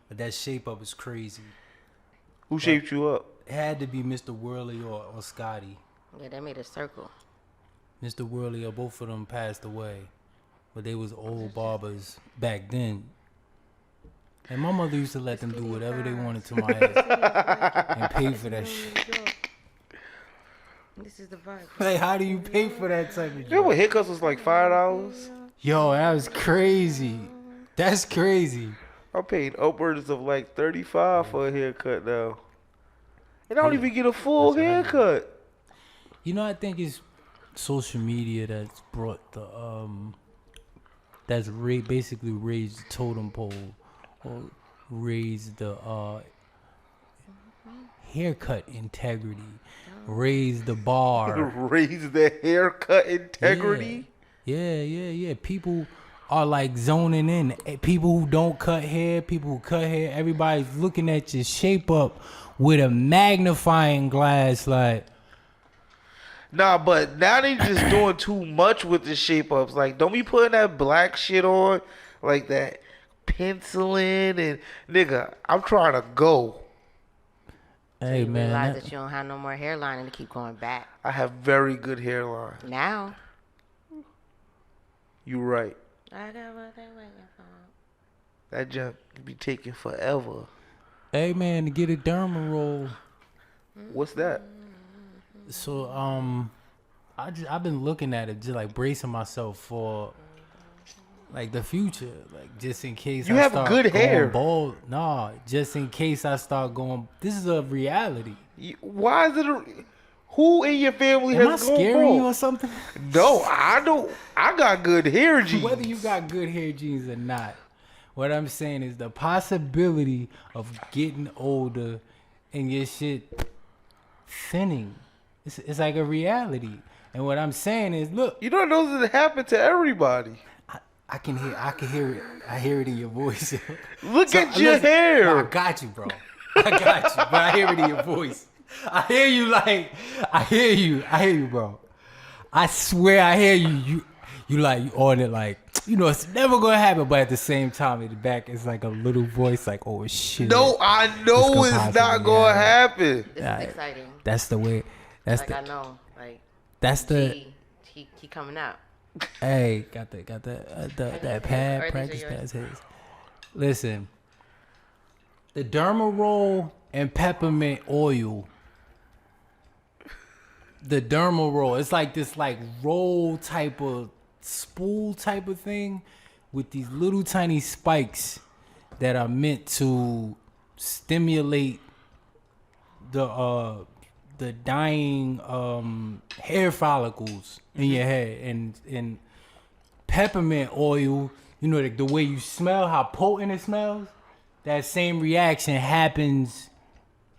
But that shape up is crazy. Who shaped you up? It had to be Mr. Worley or Scotty. Yeah, they made a circle. Mr. Worley or both of them passed away. But they was old barbers back then. And my mother used to let them do whatever they wanted to my head. And pay for that shit. This is the vibe. Like, how do you pay for that type of You know what haircuts was like $5? Yo, that was crazy. That's crazy. I'm paying upwards of like $35 for a haircut now. And I don't even get a full haircut. You know, I think it's social media that's brought the basically raised the totem pole or raised the haircut integrity, raised the bar. Raise the haircut integrity? Yeah. People are like zoning in. People who don't cut hair, people who cut hair, everybody's looking at your shape up with a magnifying glass like. Nah, but now they just doing too much with the shape ups. Like, don't be putting that black shit on, like that penciling and nigga. I'm trying to go. Hey you man, realize that you don't have no more hairline and to keep going back. I have very good hairline. Now. You right. I got what they waiting for. That junk be taking forever. hey man, to get a derma roll. What's that? So I've been looking at it, just like bracing myself for like the future, like just in case You I have start good going hair. bald. Nah, just in case I start going. This is a reality. Why is it? Who in your family Am I has gone scaring you or bald? something? No, I don't. I got good hair genes. Whether you got good hair genes or not, what I'm saying is the possibility of getting older and your shit thinning. It's like a reality. And what I'm saying is, look, You know those that happen to everybody. I can hear it. I hear it in your voice. Look at your listen, hair. no, I got you, bro. I got you, but I hear it in your voice. I hear you, bro. I swear I hear you. You like you on it like, you know, it's never gonna happen, but at the same time in the back it's like a little voice like, oh shit. No, I know This could it's not possibly gonna happen. This Yeah. is exciting. That's the way. That's Like the. I know. Like That's the. he coming out. Hey, got that pad Or these are practice yours? pads. His. Listen, the derma roll and peppermint oil. The derma roll, it's like this like roll type of spool type of thing with these little tiny spikes that are meant to stimulate the dying hair follicles in your head, and peppermint oil, you know, the way you smell, how potent it smells, that same reaction happens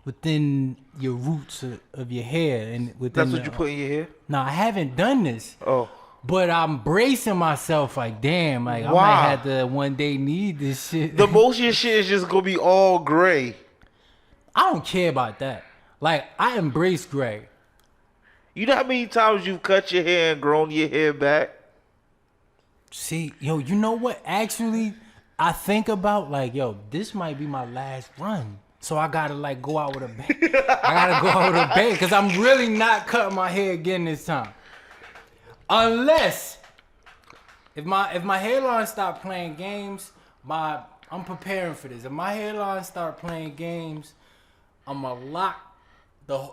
within your roots of your hair and within. That's what you put in your hair? No, I haven't done this. Oh. But I'm bracing myself like, damn, like I Why? might have to one day need this shit. The most of your shit is just gonna be all gray. I don't care about that. Like, I embrace gray. You know how many times you've cut your hair and grown your hair back? See, yo, you know what? Actually, I think about like, yo, this might be my last run. So I gotta like go out with a bang. I gotta go out with a bang because I'm really not cutting my hair again this time. Unless if my hairline start playing games, I'm preparing for this. If my hairline start playing games, I'ma lock the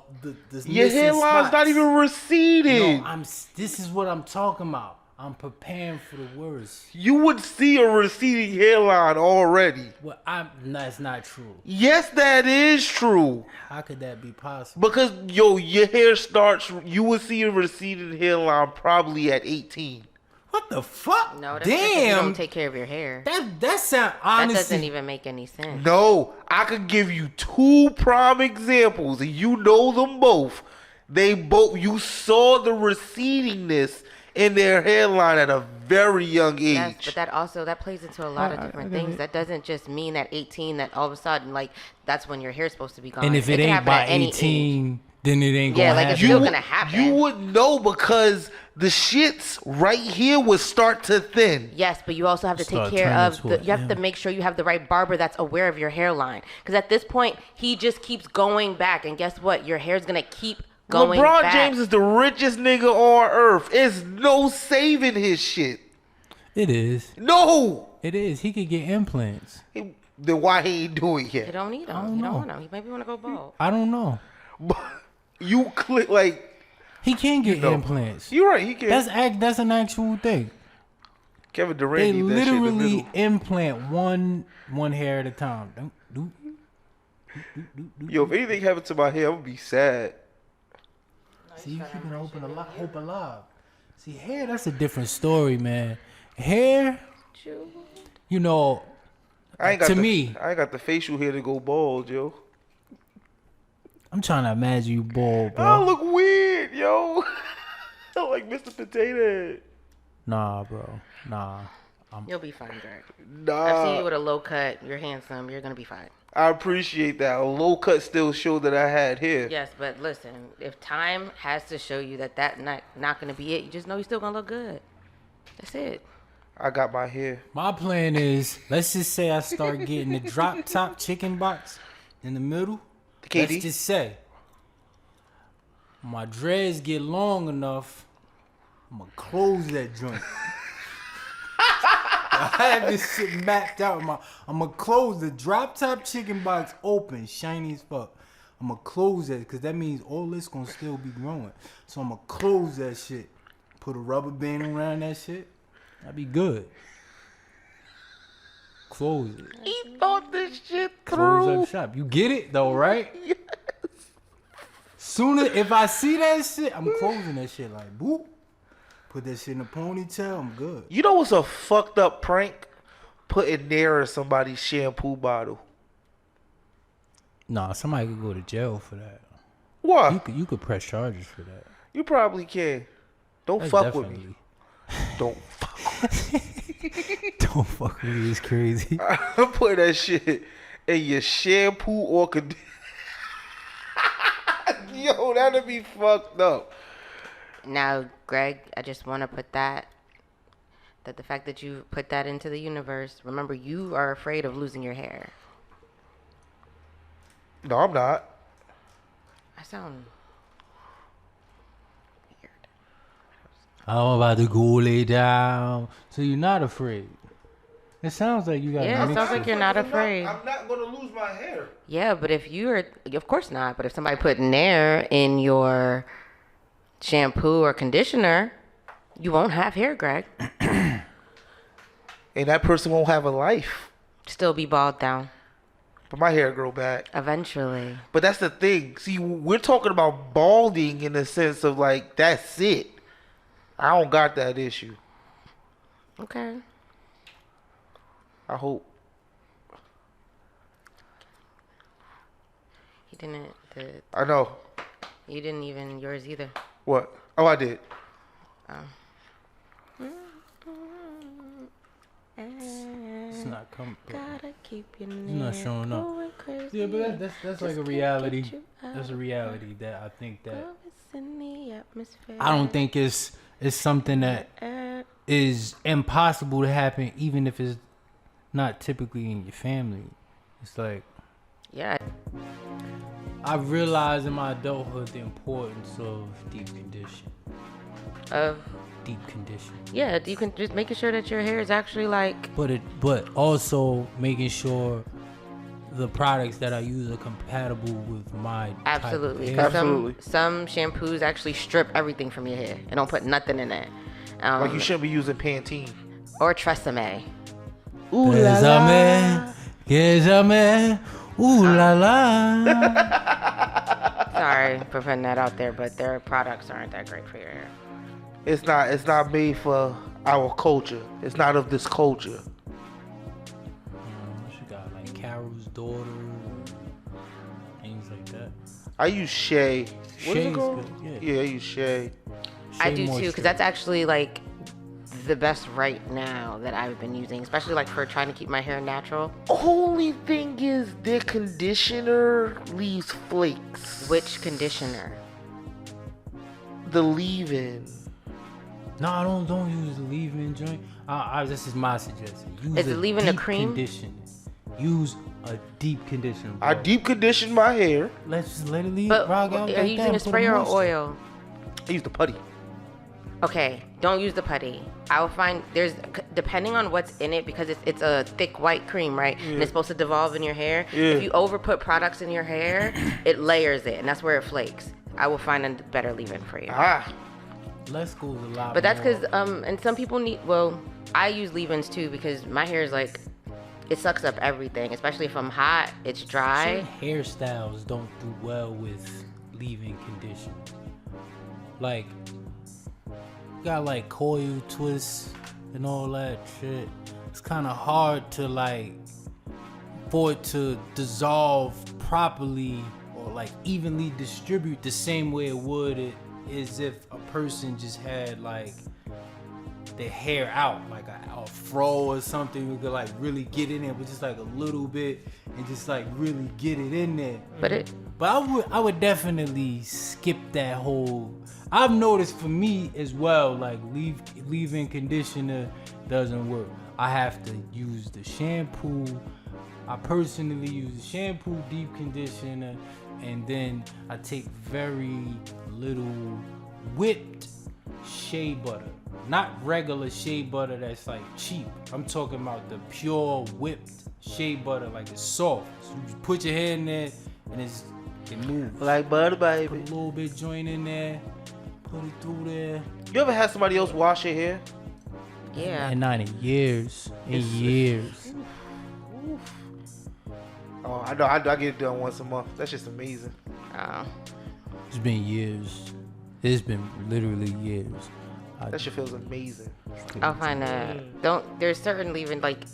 Your hairline's not even receding. No, this is what I'm talking about. I'm preparing for the worst. You would see a receding hairline already. Well, that's not true. Yes, that is true. How could that be possible? Because, yo, your hair starts, you would see a receding hairline probably at 18. What the fuck? No, that's because you damn. don't take care of your hair. That sound honestly. That doesn't even make any sense. No, I could give you two prime examples, and you know them both. You saw the recedingness in their hairline at a very young age. Yes, but that plays into a lot of different things. That doesn't just mean at 18 that all of a sudden, like, that's when your hair's supposed to be gone. And if it can ain't happen by at any 18, then it ain't gonna Yeah, like happen. it's still gonna happen. You wouldn't know because the shits right here would start to thin. Yes, but you also have to take Start care turning of to you have to make sure you have the right barber that's aware of your hairline. Because at this point, he just keeps going back, and guess what? Your hair's gonna keep going LeBron back. James is the richest nigga on earth. It's no saving his shit. It is. No. It is. He could get implants. Then why he ain't doing it You yet? don't need him. I don't You know. don't want him. You maybe want to go bald. I don't know. You click like He can get know. implants. you're right. He can. That's an actual thing. Kevin Durant They need that shit in the literally middle. implant one hair at a time. Yo, if anything happened to my hair, I'm gonna be sad. See, you keeping hope alive. See, hair, that's a different story, man. Hair, you know, I ain't got to the, me, I ain't got the facial hair to go bald, yo. I'm trying to imagine you bald, bro. I look weird, yo. I look like Mr. Potato Head. Nah, bro. Nah. You'll be fine, Greg. Nah, I've seen you with a low cut. You're handsome. You're gonna be fine. I appreciate that. A low cut still showed that I had hair. Yes, but listen, if time has to show you that not gonna be it, you just know you're still gonna look good. That's it. I got my hair. My plan is, let's just say I start getting the drop top chicken box in the middle. KD? Let's just say my dreads get long enough, I'm gonna close that joint. I have this shit mapped out. I'm gonna close the drop top chicken box open, shiny as fuck. I'm gonna close that because that means all this gonna still be growing. So I'm gonna close that shit. Put a rubber band around that shit. That'd be good. Close it. He thought this shit Close through. up shop. You get it though, right? Yes. Sooner if I see that shit, I'm closing that shit like boop. Put that shit in a ponytail, I'm good. You know what's a fucked up prank? Putting Nair in somebody's shampoo bottle. Nah, somebody could go to jail for that. What? You could press charges for that. You probably can. Don't That's fuck with me. definitely- Don't fuck. Don't fuck with me, it's crazy. Put that shit in your shampoo or Yo, that'd be fucked up. Now, Greg, I just want to put that the fact that you put that into the universe. Remember, you are afraid of losing your hair. No, I'm not. I sound weird. I'm about to go lay down. So you're not afraid. It sounds like you got Yeah, it mixed sounds like you're not afraid. I'm not gonna lose my hair. Yeah, but if you're, of course not. But if somebody put Nair in your shampoo or conditioner, you won't have hair, Greg. And that person won't have a life. Still be bald down But my hair grow back. eventually. But that's the thing. See, we're talking about balding in the sense of like, that's it. I don't got that issue. Okay. I hope. You didn't. I know. You didn't even yours either. What? Oh, I did. It's not coming. Gotta keep your It's not showing up. Yeah, but that's like a reality. That's a reality that I think that I don't think it's something that is impossible to happen, even if it's not typically in your family. It's like Yeah. I realized in my adulthood the importance of deep condition. Deep condition. Yeah, you can just making sure that your hair is actually like. But also making sure the products that I use are compatible with my Absolutely. type of hair. Absolutely. Some shampoos actually strip everything from your hair and don't put nothing in it. Like you shouldn't be using Pantene. Or Tresemme. Ooh la la. Ooh la la. Sorry for putting that out there, but their products aren't that great for your hair. It's not made for our culture. It's not of this culture. She got like Carol's daughter, things like that. I use Shea. What is Shea's it called? good, Yeah, I use Shea. I Shea do too, moisture. because that's actually like the best right now that I've been using, especially like for trying to keep my hair natural. Only thing is their conditioner leaves flakes. Which conditioner? the leave-in. No, I don't use the leave-in joint. This is my suggestion. Use Is it leave-in a cream? Conditioner. Use a deep conditioner. Bro. I deep condition my hair. Let's just let it leave. But rock out are like you that using a and put spray or moisture. oil? I use the putty. Okay, don't use the putty. I will find depending on what's in it, because it's a thick white cream, right? And it's supposed to dissolve in your hair. Yeah. If you over put products in your hair, it layers it, and that's where it flakes. I will find a better leave-in for you. Less goes a lot. But that's more. because and some people need. Well, I use leave-ins too because my hair is like, it sucks up everything. Especially if I'm hot, it's dry. Certain hairstyles don't do well with leave-in conditioner. Like, got like coil twists and all that shit. It's kind of hard to like for it to dissolve properly or like evenly distribute the same way it would as if a person just had like their hair out, like a fro or something. We could like really get in there, but just like a little bit and just like really get it in there. But I would definitely skip that whole. I've noticed for me as well, like leave-in conditioner doesn't work. I have to use the shampoo. I personally use the shampoo, deep conditioner, and then I take very little whipped shea butter. Not regular shea butter that's like cheap. I'm talking about the pure whipped shea butter, like it's soft. So you put your hair in there and it moves. Like butter, baby. Put a little bit joint in there. Put it through there. You ever had somebody else wash your hair? Yeah. And not in years. Years. Oof. Oh, I know. I get it done once a month. That's just amazing. Oh. It's been years. It's been literally years. That shit feels amazing. I'll find there's certain leave-in, like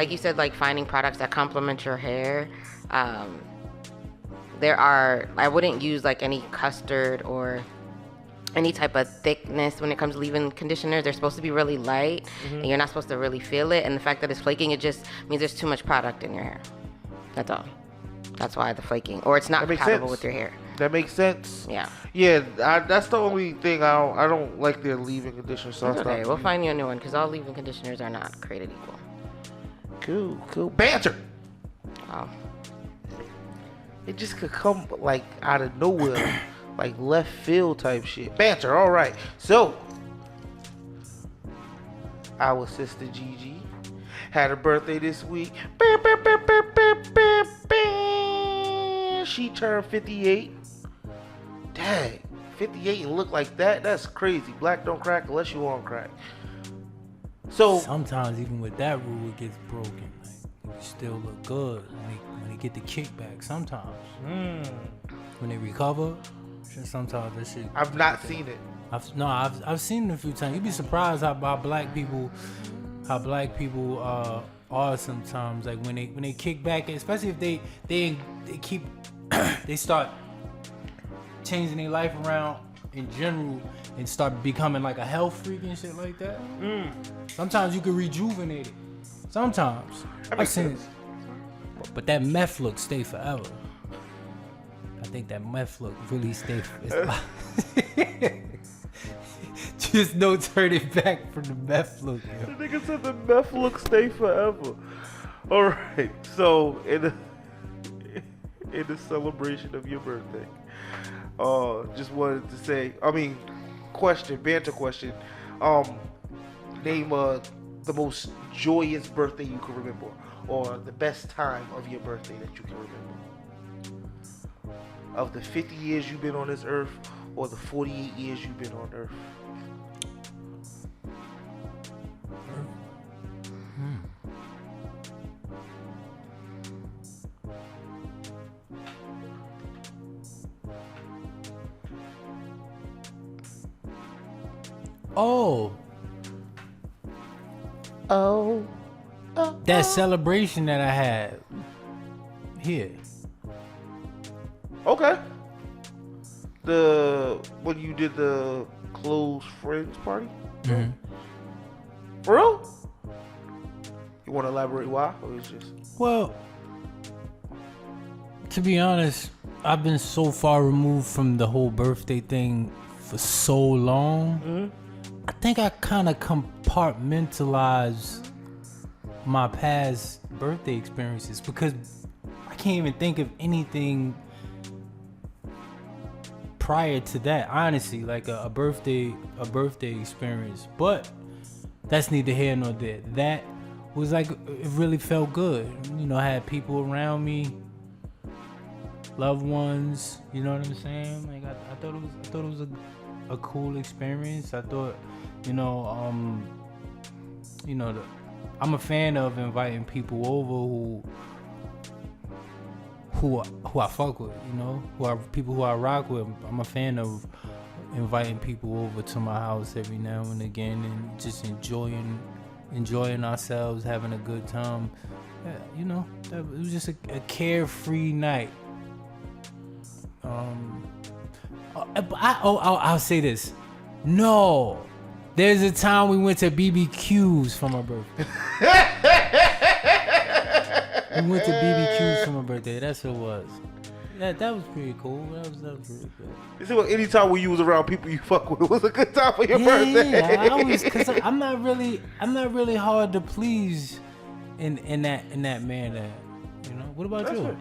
you said, like finding products that complement your hair. I wouldn't use like any custard or any type of thickness when it comes to leave-in conditioners. They're supposed to be really light, and you're not supposed to really feel it. And the fact that it's flaking, it just means there's too much product in your hair. That's all. That's why the flaking, or it's not compatible with your hair. That makes sense. Yeah. Yeah, that's the only thing I don't like their leave-in conditioner. So Okay, we'll find you a new one because all leave-in conditioners are not created equal. Cool. Banter. Oh. It just could come like out of nowhere, like left field type shit. Banter. All right. So our sister Gigi had her birthday this week. She turned 58. Dang, 58 and look like that? That's crazy. Black don't crack unless you on crack. So sometimes even with that rule, it gets broken. Like, you still look good when they get the kickback. Sometimes when they recover, sometimes that shit. I've not seen it. I've seen it a few times. You'd be surprised how black people are sometimes. Like when they kick back, especially if they keep they start changing their life around in general and start becoming like a health freak and shit like that. Sometimes you can rejuvenate it. Sometimes I've seen it. But that meth look stay forever. I think that meth look really stay forever. Just no turning back from the meth look. Yo. The nigga said the meth look stay forever. All right. So in the celebration of your birthday, just wanted to say, banter question. Name the most joyous birthday you can remember, or the best time of your birthday that you can remember. Of the 50 years you've been on this earth, or the 48 years you've been on earth. That celebration that I had here. Okay. When you did the close friends party? Mm-hmm. For real? You want to elaborate why? Or is just... Well, to be honest, I've been so far removed from the whole birthday thing for so long. Mm-hmm. I think I kind of compartmentalized my past birthday experiences because I can't even think of anything prior to that, honestly, like a birthday experience. But that's neither here nor there. That was like, it really felt good. You know, I had people around me, loved ones, you know what I'm saying? Like I thought it was a cool experience. I thought, I'm a fan of inviting people over who I fuck with, who are people who I rock with. I'm a fan of inviting people over to my house every now and again and just enjoying ourselves, having a good time. Yeah, it was just a carefree night. I'll say this. No, there's a time we went to BBQs for my birthday. We went to BBQs for my birthday. That's what it was. That was pretty cool. That was pretty good. You see, any time when you was around people you fuck with was a good time for your birthday. Yeah, cause I'm not really hard to please in that manner. What about That's you? Right.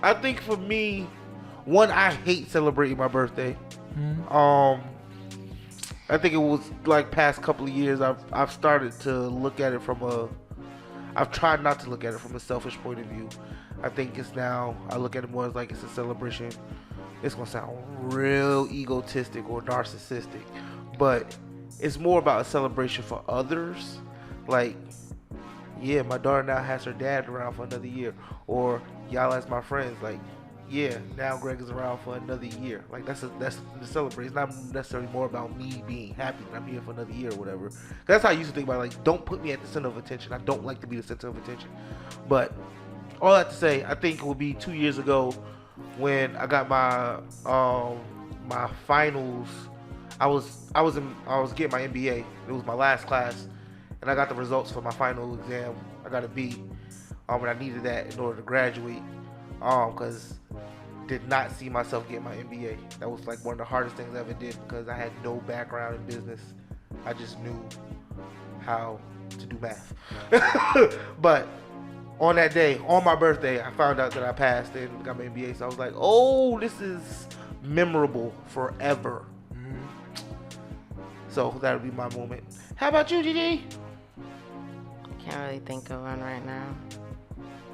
I think for me, one, I hate celebrating my birthday. Mm-hmm. I think it was like past couple of years I've started to look at it I've tried not to look at it from a selfish point of view. I think I look at it more as like it's a celebration. It's gonna sound real egotistic or narcissistic, but it's more about a celebration for others. Like, yeah, my daughter now has her dad around for another year, or y'all as my friends, like, yeah, now Greg is around for another year. Like that's the celebration. It's not necessarily more about me being happy that I'm here for another year or whatever. That's how I used to think about it. Like, don't put me at the center of attention. I don't like to be the center of attention. But all that to say, I think it would be 2 years ago when I got my my finals. I was getting my MBA. It was my last class, and I got the results for my final exam. I got a B, and I needed that in order to graduate. Because did not see myself getting my MBA. That was like one of the hardest things I ever did because I had no background in business. I just knew how to do math. But on that day, on my birthday, I found out that I passed and got my MBA. So I was like, oh, this is memorable forever. Mm-hmm. So that would be my moment. How about you, Gigi? Can't really think of one right now.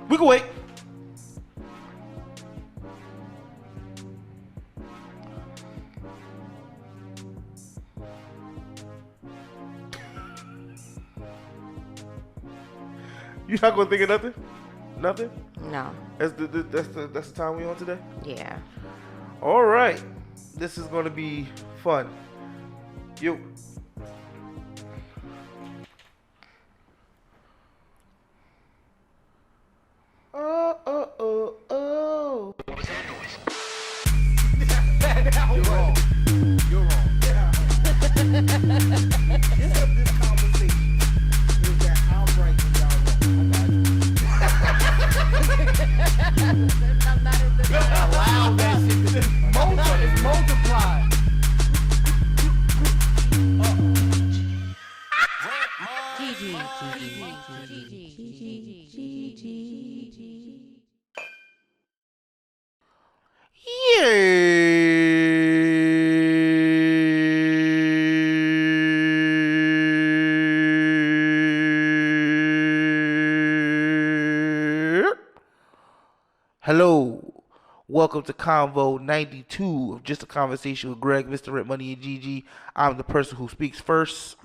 We can wait. You not gonna think of nothing? Nothing? No. That's the time we on today? Yeah. All right. This is gonna be fun. You. Oh. What was that noise? You're wrong. Yeah. It's a this conversation. Is that I'm right and y'all wrong. Allow that shit to multiply. Hello, welcome to Convo 92 of Just a Conversation with Greg, Mr. Rent Money, and Gigi. I'm the person who speaks first.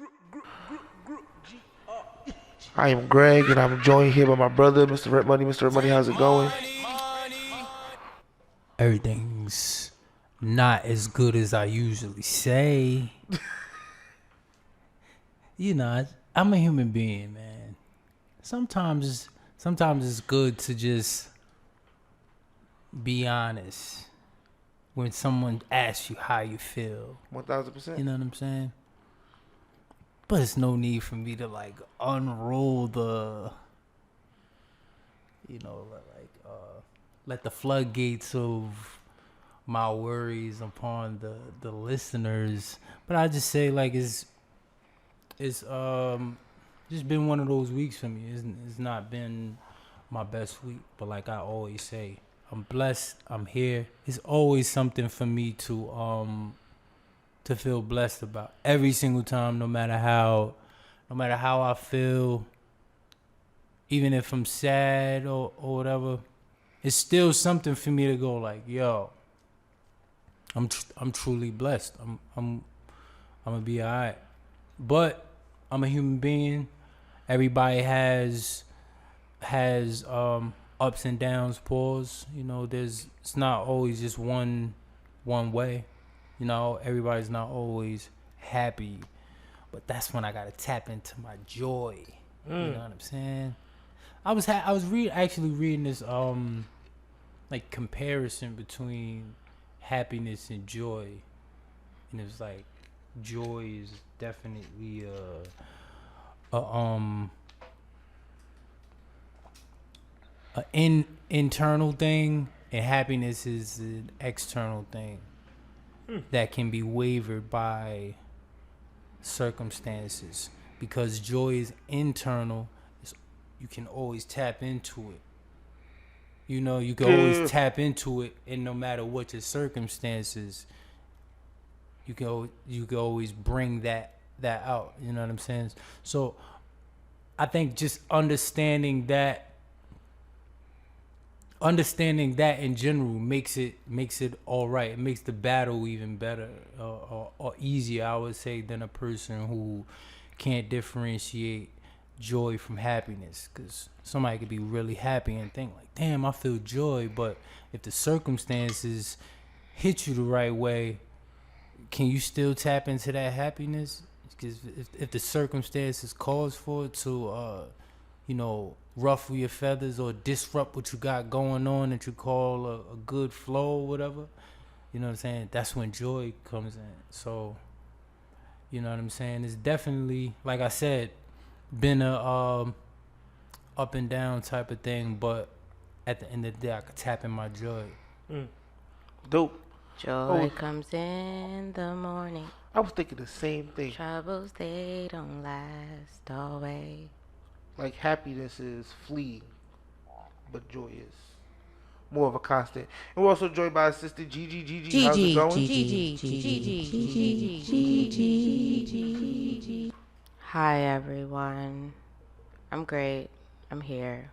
I am Greg, and I'm joined here by my brother, Mr. Rent Money. Mr. Rent Money, how's it going? Everything's not as good as I usually say. I'm a human being, man. Sometimes it's good to just be honest when someone asks you how you feel. 1000%. You know what I'm saying? But it's no need for me to like unroll the, let the floodgates of my worries upon the listeners. But I just say like it's just been one of those weeks for me. It's not been my best week, but like I always say, I'm blessed. I'm here. It's always something for me to feel blessed about every single time, no matter how I feel, even if I'm sad or whatever. It's still something for me to go like, yo, I'm truly blessed. I'm gonna be alright. But I'm a human being. Everybody has ups and downs, pause. You know, it's not always just one way. You know, everybody's not always happy. But that's when I gotta tap into my joy. You know what I'm saying? I was actually reading this like comparison between happiness and joy, and it was like joy is definitely internal thing, and happiness is an external thing that can be wavered by circumstances. Because joy is internal, you can always tap into it. You know, you can always tap into it, and no matter what your circumstances, you can always bring that out. You know what I'm saying? So I think just understanding that in general makes it all right. It makes the battle even better or easier, I would say, than a person who can't differentiate joy from happiness. Because somebody could be really happy and think like, damn, I feel joy, but if the circumstances hit you the right way, can you still tap into that happiness? Because if the circumstances cause for it to ruffle your feathers or disrupt what you got going on that you call a good flow or whatever, you know what I'm saying? That's when joy comes in. So, you know what I'm saying? It's definitely, like I said, been a up and down type of thing, but at the end of the day, I could tap in my joy. Dope. Joy comes in the morning. I was thinking the same thing. Troubles, they don't last always. Like happiness is fleeting, but joy is more of a constant. And we're also joined by our sister Gigi. Gigi, how's it going? Gigi. Hi everyone. I'm great. I'm here.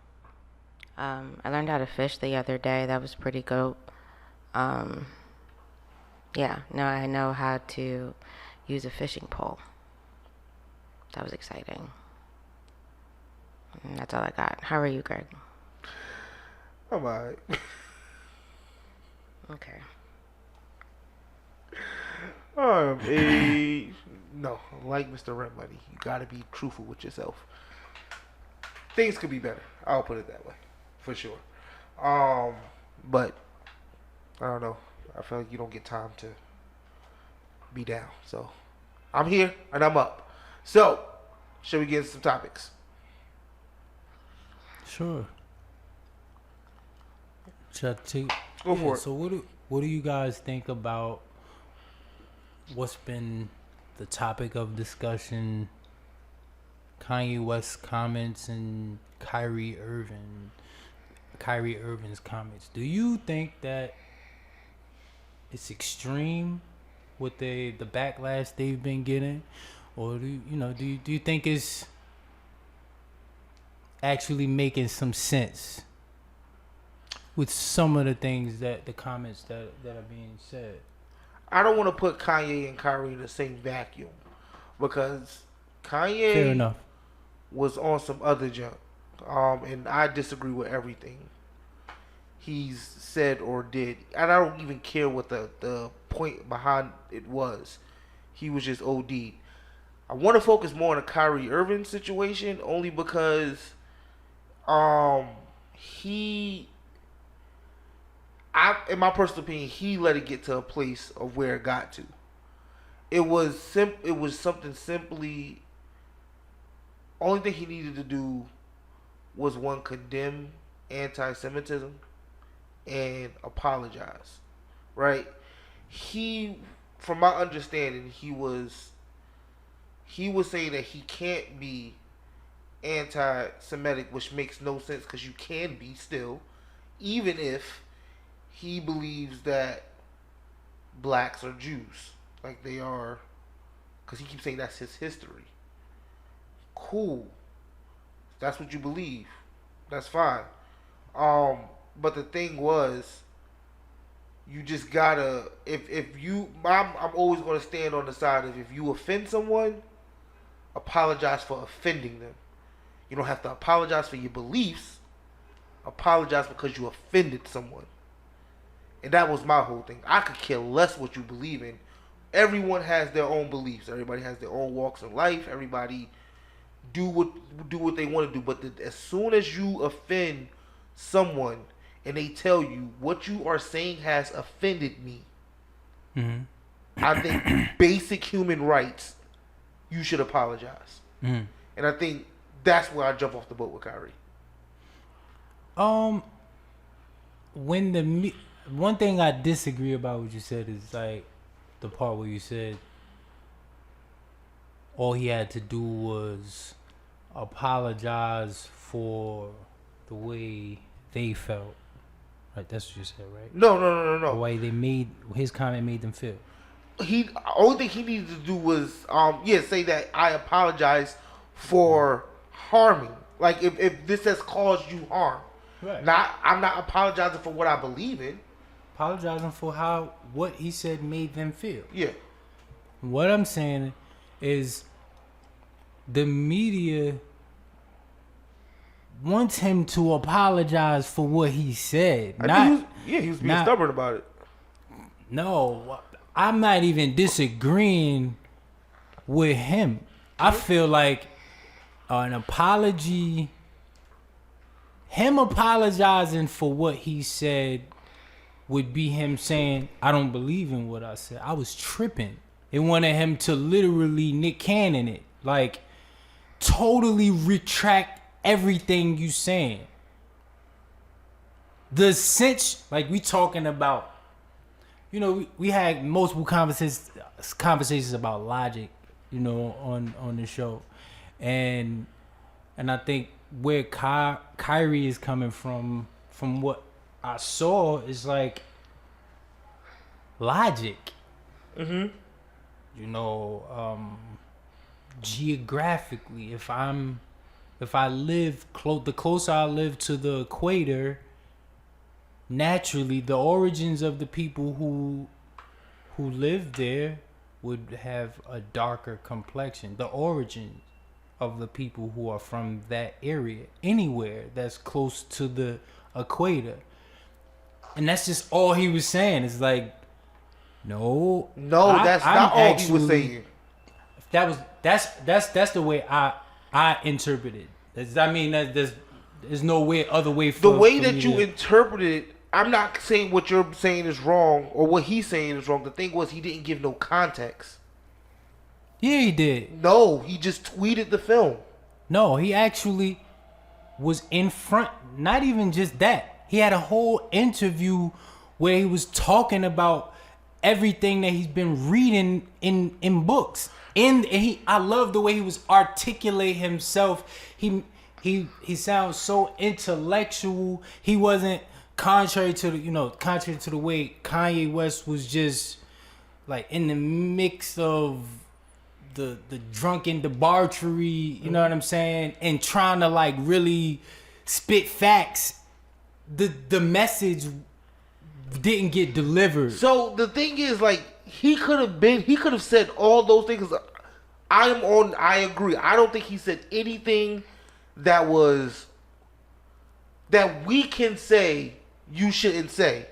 I learned how to fish the other day. That was pretty dope. Yeah, now I know how to use a fishing pole. That was exciting. And that's all I got. How are you, Greg? I'm alright. Okay. No, like Mr. Rent Money, you gotta be truthful with yourself. Things could be better. I'll put it that way, for sure. But I don't know. I feel like you don't get time to be down. So I'm here and I'm up. So, shall we get into some topics? Sure. Should I take? Go for it. So what do you guys think about what's been the topic of discussion? Kanye West's comments and Kyrie Irving's comments. Do you think that it's extreme with the backlash they've been getting, or do you think it's actually making some sense with some of the things the comments that are being said? I don't want to put Kanye and Kyrie in the same vacuum because Kanye Fair enough. was on some other junk, and I disagree with everything he's said or did, and I don't even care what the point behind it was. He was just OD'd. I want to focus more on the Kyrie Irving situation only because in my personal opinion, he let it get to a place of where it got to. It was something simply. Only thing he needed to do was condemn anti-Semitism and apologize. right? He, from my understanding, he was saying that he can't be anti-Semitic, which makes no sense because you can be still, even if he believes that blacks are Jews, like they are, because he keeps saying that's his history. Cool, that's what you believe. That's fine. But the thing was, you just gotta, if you, I'm always gonna stand on the side of, if you offend someone, apologize for offending them. You don't have to apologize for your beliefs. Apologize because you offended someone. And that was my whole thing. I could care less what you believe in. Everyone has their own beliefs. Everybody has their own walks in life. Everybody do what they want to do. But as soon as you offend someone and they tell you what you are saying has offended me, I think basic human rights, you should apologize. And I think that's where I jump off the boat with Kyrie. One thing I disagree about what you said is like the part where you said all he had to do was apologize for the way they felt. Right, that's what you said, right? No. The way his comment made them feel. Only thing he needed to do was say that I apologize for harming. Like if this has caused you harm. Right. I'm not apologizing for what I believe in. Apologizing for what he said made them feel. Yeah. What I'm saying is the media wants him to apologize for what he said. He was being stubborn about it. No, I'm not even disagreeing with him. I feel like an apology, him apologizing for what he said would be him saying, I don't believe in what I said. I was tripping. It wanted him to literally Nick Cannon it. Like, totally retract everything you saying. The sense, like we talking about, we had multiple conversations about logic, on the show. And I think where Kyrie is coming from what I saw is like logic. Geographically, if I live the closer I live to the equator, naturally the origins of the people who live there would have a darker complexion. The origins of the people who are from that area, anywhere that's close to the equator. And that's just all he was saying. It's like, no, that's not all he was saying. That's the way I interpret it. I mean, there's no other way. The way that you interpreted it, I'm not saying what you're saying is wrong or what he's saying is wrong. The thing was, he didn't give no context. Yeah, he did. No, he just tweeted the film. No, he actually was in front. Not even just that. He had a whole interview where he was talking about everything that he's been reading in books. And I love the way he was articulate himself. He sounds so intellectual. He wasn't contrary to the way Kanye West was just like in the mix of the drunken debauchery, you know what I'm saying, and trying to like really spit facts. The message didn't get delivered. So the thing is, like, he could have said all those things. I agree. I don't think he said anything that we can say you shouldn't say.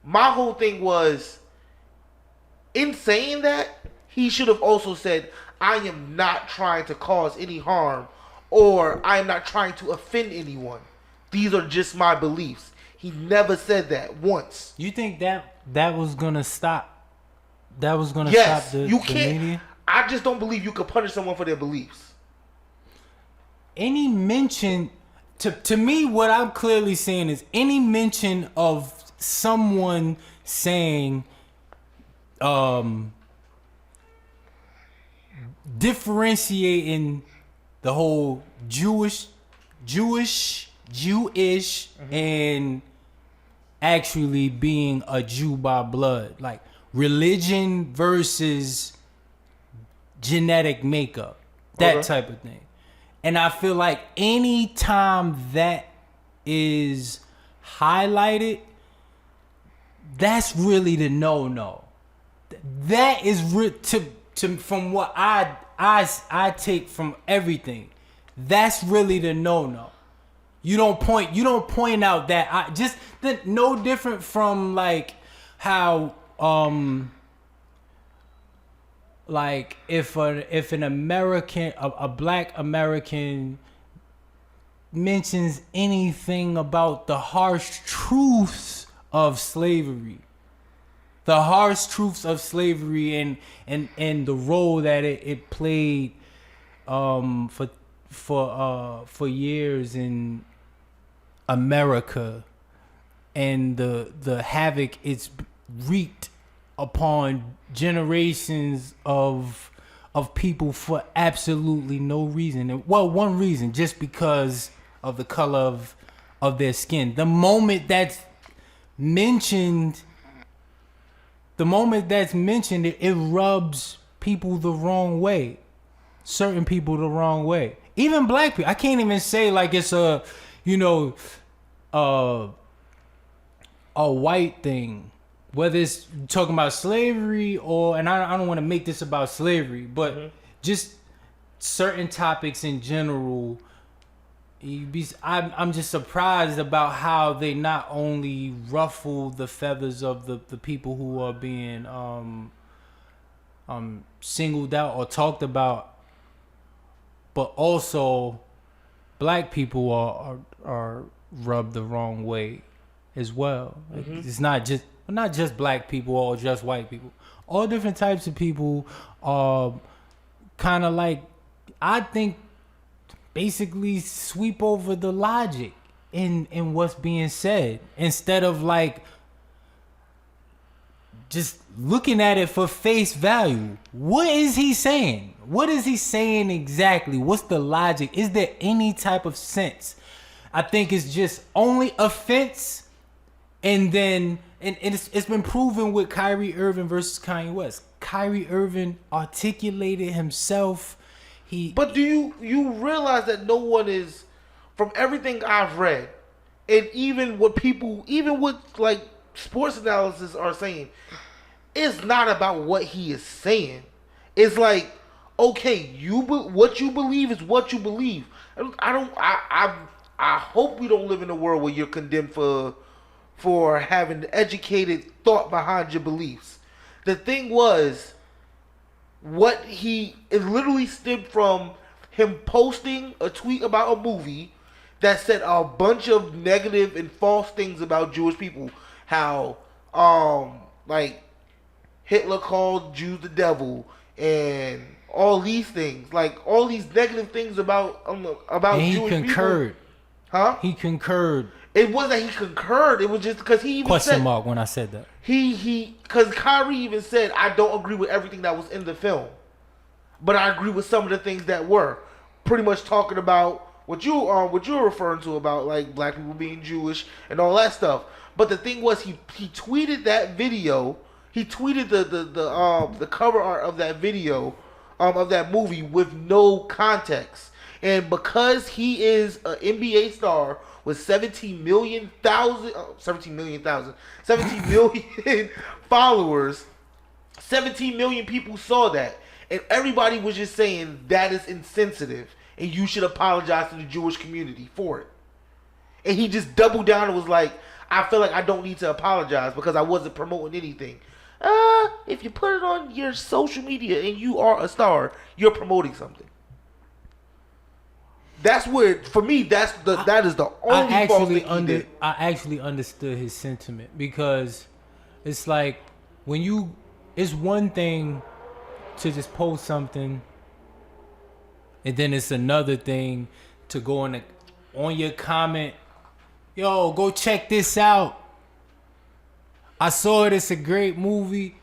My whole thing was, in saying that, he should have also said, I am not trying to cause any harm, or I am not trying to offend anyone. These are just my beliefs. He never said that once. You think that was gonna stop? That was gonna stop the media? I just don't believe you could punish someone for their beliefs. Any mention to me, what I'm clearly saying is any mention of someone saying, differentiating the whole Jewish, and actually being a Jew by blood, like religion versus genetic makeup, that type of thing. And I feel like any time that is highlighted, that's really the no. That is from what I take from everything. That's really the no. You don't point out that no different from like how like if an American, a black American mentions anything about the harsh truths of slavery, and the role that it played for years in America, and the havoc it's wreaked upon generations of people for absolutely no reason. Well, one reason, just because of the color of their skin. The moment that's mentioned, it rubs people the wrong way. Certain people the wrong way. Even black people. I can't even say like it's a white thing. Whether it's talking about slavery and I don't want to make this about slavery, but just certain topics in general, I'm just surprised about how they not only ruffle the feathers of the people who are being singled out or talked about, but also black people are rubbed the wrong way as well. It's not just black people or just white people. All different types of people are kind of like, I think, basically sweep over the logic in what's being said, instead of like just looking at it for face value. What is he saying? What is he saying exactly? What's the logic? Is there any type of sense? I think it's just only offense. And then, and it's been proven with Kyrie Irving versus Kanye West. Kyrie Irving articulated himself. But do you realize that no one is, from everything I've read, and even what like sports analysis are saying, it's not about what he is saying. It's like, okay, what you believe is what you believe. I hope we don't live in a world where you're condemned for having educated thought behind your beliefs. The thing was, it literally stemmed from him posting a tweet about a movie that said a bunch of negative and false things about Jewish people. How, like, Hitler called Jews the devil, and all these things, like all these negative things about Jewish concurred. People. Huh? He concurred. It wasn't that he concurred. It was just because he even question mark when I said that. Because Kyrie even said, I don't agree with everything that was in the film, but I agree with some of the things that were pretty much talking about what you're referring to about like black people being Jewish and all that stuff. But the thing was, he tweeted that video. He tweeted the cover art of that video, of that movie, with no context. And because he is an NBA star with 17 million followers, 17 million people saw that, and everybody was just saying that is insensitive, and you should apologize to the Jewish community for it. And he just doubled down and was like, I feel like I don't need to apologize because I wasn't promoting anything. If you put it on your social media and you are a star, you're promoting something. That's where, for me, that is the only false thing he did. I actually understood his sentiment, because it's like it's one thing to just post something, and then it's another thing to go on your comment, yo, go check this out. I saw it. It's a great movie.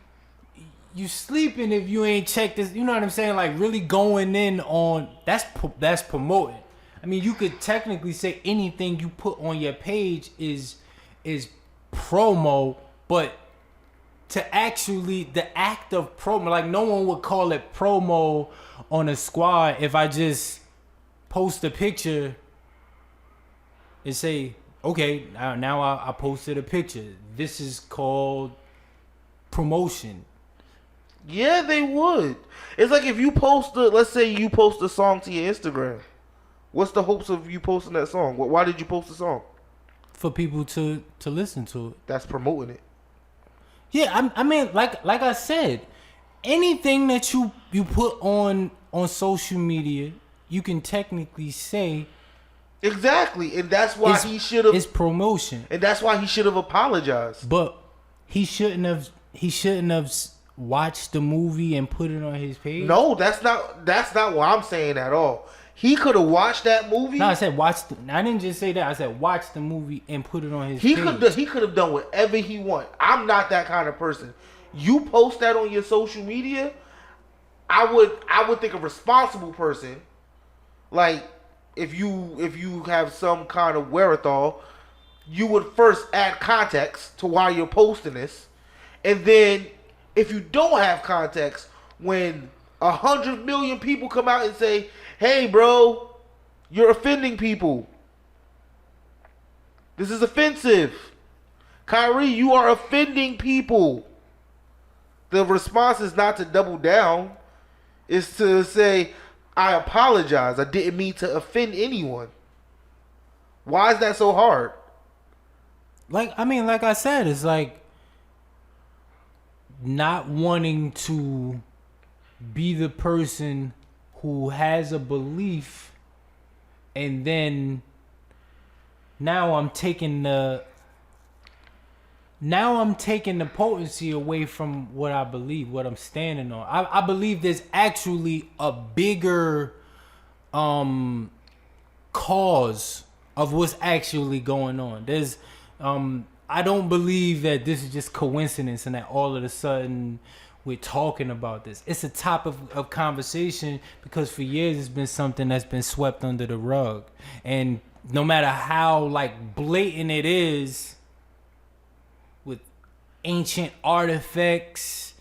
You sleeping if you ain't checked this. You know what I'm saying? Like really going in on that's promoting. I mean, you could technically say anything you put on your page is promo, but to actually the act of promo, like no one would call it promo on a squad if I just post a picture and say, okay, now I posted a picture. This is called promotion. Yeah, they would. It's like if you let's say you post a song to your Instagram. What's the hopes of you posting that song? Why did you post the song? For people to listen to it. That's promoting it. Yeah, I mean, like I said, anything that you put on social media, you can technically say exactly, and that's why he should have. It's promotion, and that's why he should have apologized. But he shouldn't have. He shouldn't have watched the movie and put it on his page. No, that's not what I'm saying at all. He could have watched that movie. No, I said watch. I didn't just say that. I said watch the movie and put it on his page. He could have done whatever he want. I'm not that kind of person. You post that on your social media, I would think a responsible person, like if you have some kind of wherewithal, you would first add context to why you're posting this, and then if you don't have context, when 100 million people come out and say, hey, bro, you're offending people. This is offensive. Kyrie, you are offending people. The response is not to double down. It's to say, I apologize. I didn't mean to offend anyone. Why is that so hard? Like I said, it's like not wanting to be the person who has a belief, and then now I'm taking the potency away from what I believe, what I'm standing on. I believe there's actually a bigger cause of what's actually going on. There's I don't believe that this is just coincidence and that all of a sudden we're talking about this. It's a topic of conversation because for years it's been something that's been swept under the rug. And no matter how like blatant it is, with ancient artifacts,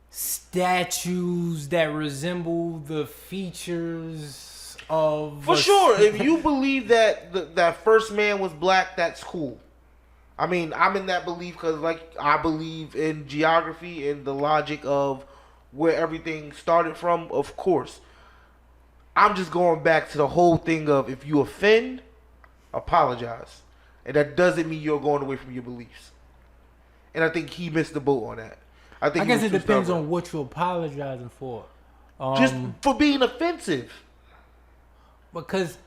statues that resemble the features of... For sure, if you believe that that first man was black, that's cool. I mean, I'm in that belief because, like, I believe in geography and the logic of where everything started from, of course. I'm just going back to the whole thing of if you offend, apologize. And that doesn't mean you're going away from your beliefs. And I think he missed the boat on that. I guess it depends on what you're apologizing for. Just for being offensive. Because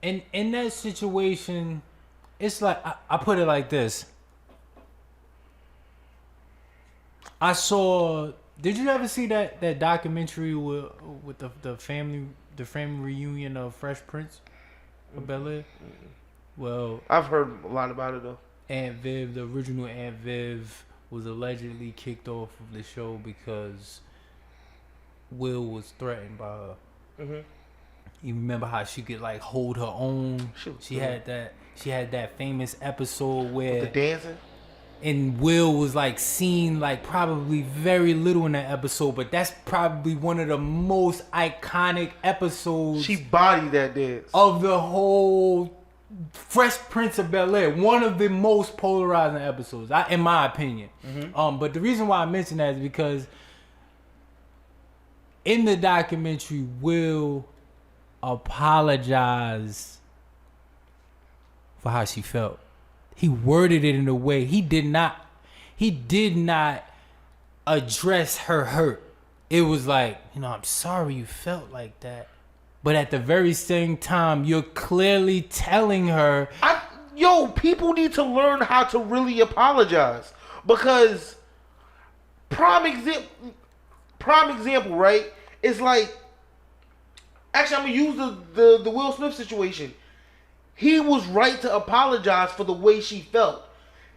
in that situation... It's like, I put it like this. I saw, did you ever see that documentary with the family reunion of Fresh Prince of Bel-Air? Well, I've heard a lot about it though. Aunt Viv, the original Aunt Viv, was allegedly kicked off of the show because Will was threatened by her. Mm-hmm. You remember how she could like hold her own? She had that famous episode where the dancing, and Will was like seen like probably very little in that episode, but that's probably one of the most iconic episodes. She bodied that dance of the whole Fresh Prince of Bel-Air. One of the most polarizing episodes, in my opinion. Mm-hmm. But the reason why I mention that is because in the documentary, Will apologized for how she felt. He worded it in a way he did not address her hurt. It was like, I'm sorry you felt like that. But at the very same time, you're clearly telling her, people need to learn how to really apologize. Because prime example, right? It's like, actually, I'm gonna use the Will Smith situation. He was right to apologize for the way she felt.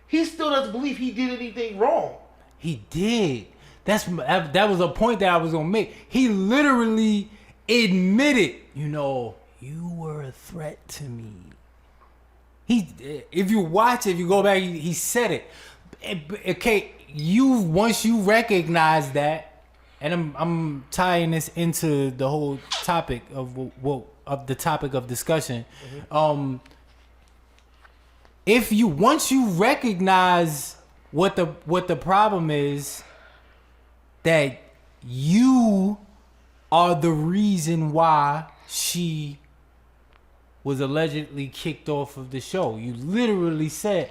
he still doesn't believe he did anything wrong. He did. That was a point that I was gonna make. He literally admitted, you were a threat to me. If you watch it, if you go back, he said it. Okay, once you recognize that, and I'm tying this into the whole topic of the topic of discussion. Mm-hmm. Once you recognize what the problem is, that you are the reason why she was allegedly kicked off of the show. You literally said,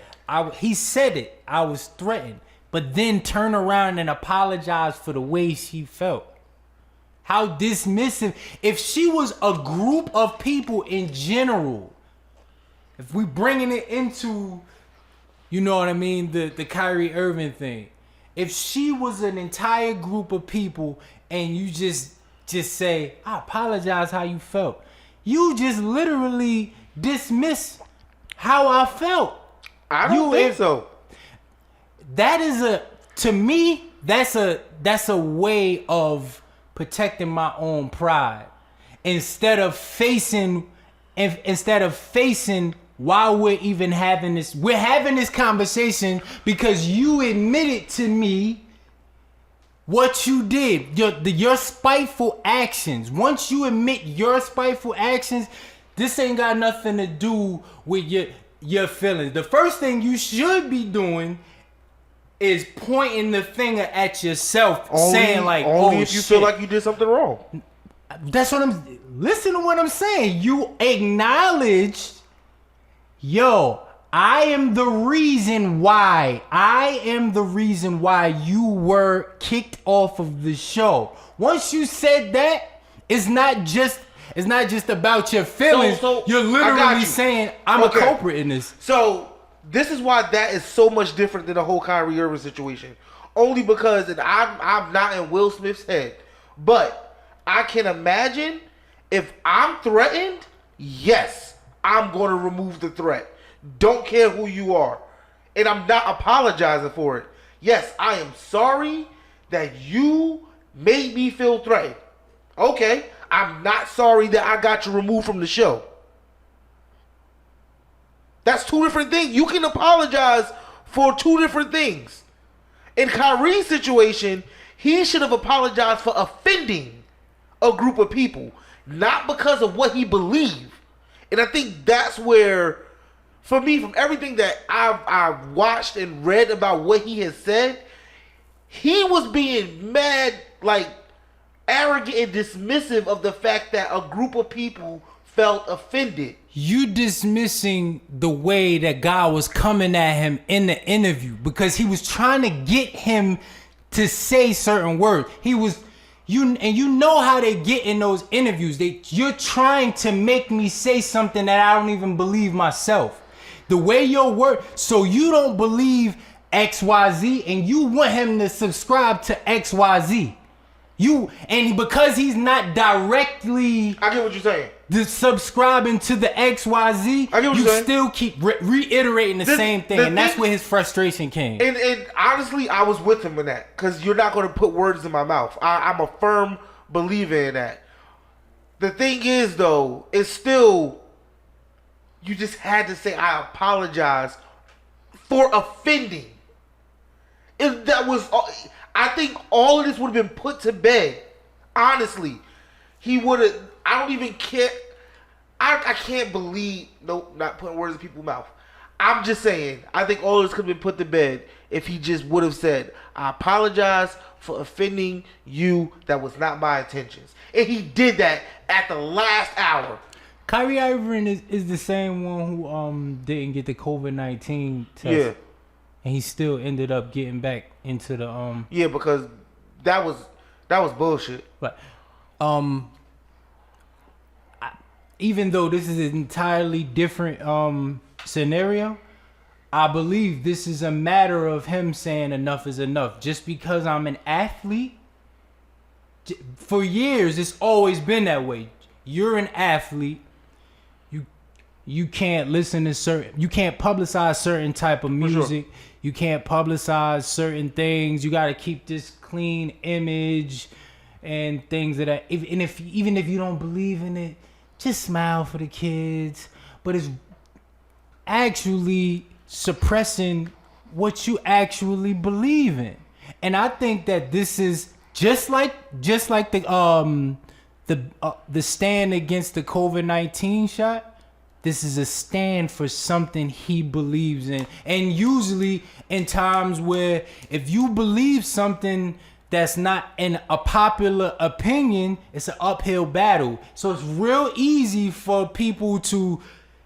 he said it, I was threatened, but then turn around and apologize for the way she felt. How dismissive. If she was a group of people in general, if we bringing it into, you know what I mean, the Kyrie Irving thing. If she was an entire group of people and you just say, I apologize how you felt. You just literally dismiss how I felt. I don't think so. That is to me, that's a way of protecting my own pride. Instead of facing while we're even having this, we're having this conversation because you admitted to me what you did, your spiteful actions. Once you admit your spiteful actions, this ain't got nothing to do with your feelings. The first thing you should be doing is pointing the finger at yourself, saying like, only if you feel like you did something wrong. That's what listen to what I'm saying. You acknowledged, I am the reason why you were kicked off of the show. Once you said that, it's not just about your feelings. So you're literally saying I'm a culprit in this. So this is why that is so much different than the whole Kyrie Irving situation. Only because, and I'm not in Will Smith's head, but I can imagine if I'm threatened, yes, I'm going to remove the threat. Don't care who you are. And I'm not apologizing for it. Yes, I am sorry that you made me feel threatened. Okay, I'm not sorry that I got you removed from the show. That's two different things. You can apologize for two different things. In Kyrie's situation, he should have apologized for offending a group of people, not because of what he believed. And I think that's where, for me, from everything that I've watched and read about what he has said, he was being mad, like arrogant and dismissive of the fact that a group of people felt offended. You dismissing the way that God was coming at him in the interview because he was trying to get him to say certain words. You know how they get in those interviews. You're trying to make me say something that I don't even believe myself. The way your word, so you don't believe XYZ and you want him to subscribe to XYZ. Because he's not directly, I get what you're saying, subscribing to the XYZ, I get what you're saying. Still keep reiterating the same thing, and that's where his frustration came. And honestly, I was with him in that, because you're not going to put words in my mouth. I'm a firm believer in that. The thing is, though, it's still, you just had to say, I apologize for offending. If that was, I think all of this would have been put to bed. Honestly, he would have. I don't even care. I can't believe. Nope, not putting words in people's mouth. I'm just saying. I think all of this could have been put to bed if he just would have said, "I apologize for offending you. That was not my intentions." And he did that at the last hour. Kyrie Irving is the same one who didn't get the COVID-19 test. Yeah. And he still ended up getting back into the Yeah, because that was bullshit. But even though this is an entirely different scenario, I believe this is a matter of him saying enough is enough. Just because I'm an athlete, for years it's always been that way. You're an athlete. you can't listen to you can't publicize certain type of music. You can't publicize certain things. You got to keep this clean image and things of that. Even if you don't believe in it, just smile for the kids. But it's actually suppressing what you actually believe in. And I think that this is just like the stand against the COVID-19 shot. This is a stand for something he believes in. And usually in times where if you believe something that's not in a popular opinion, it's an uphill battle. So it's real easy for people to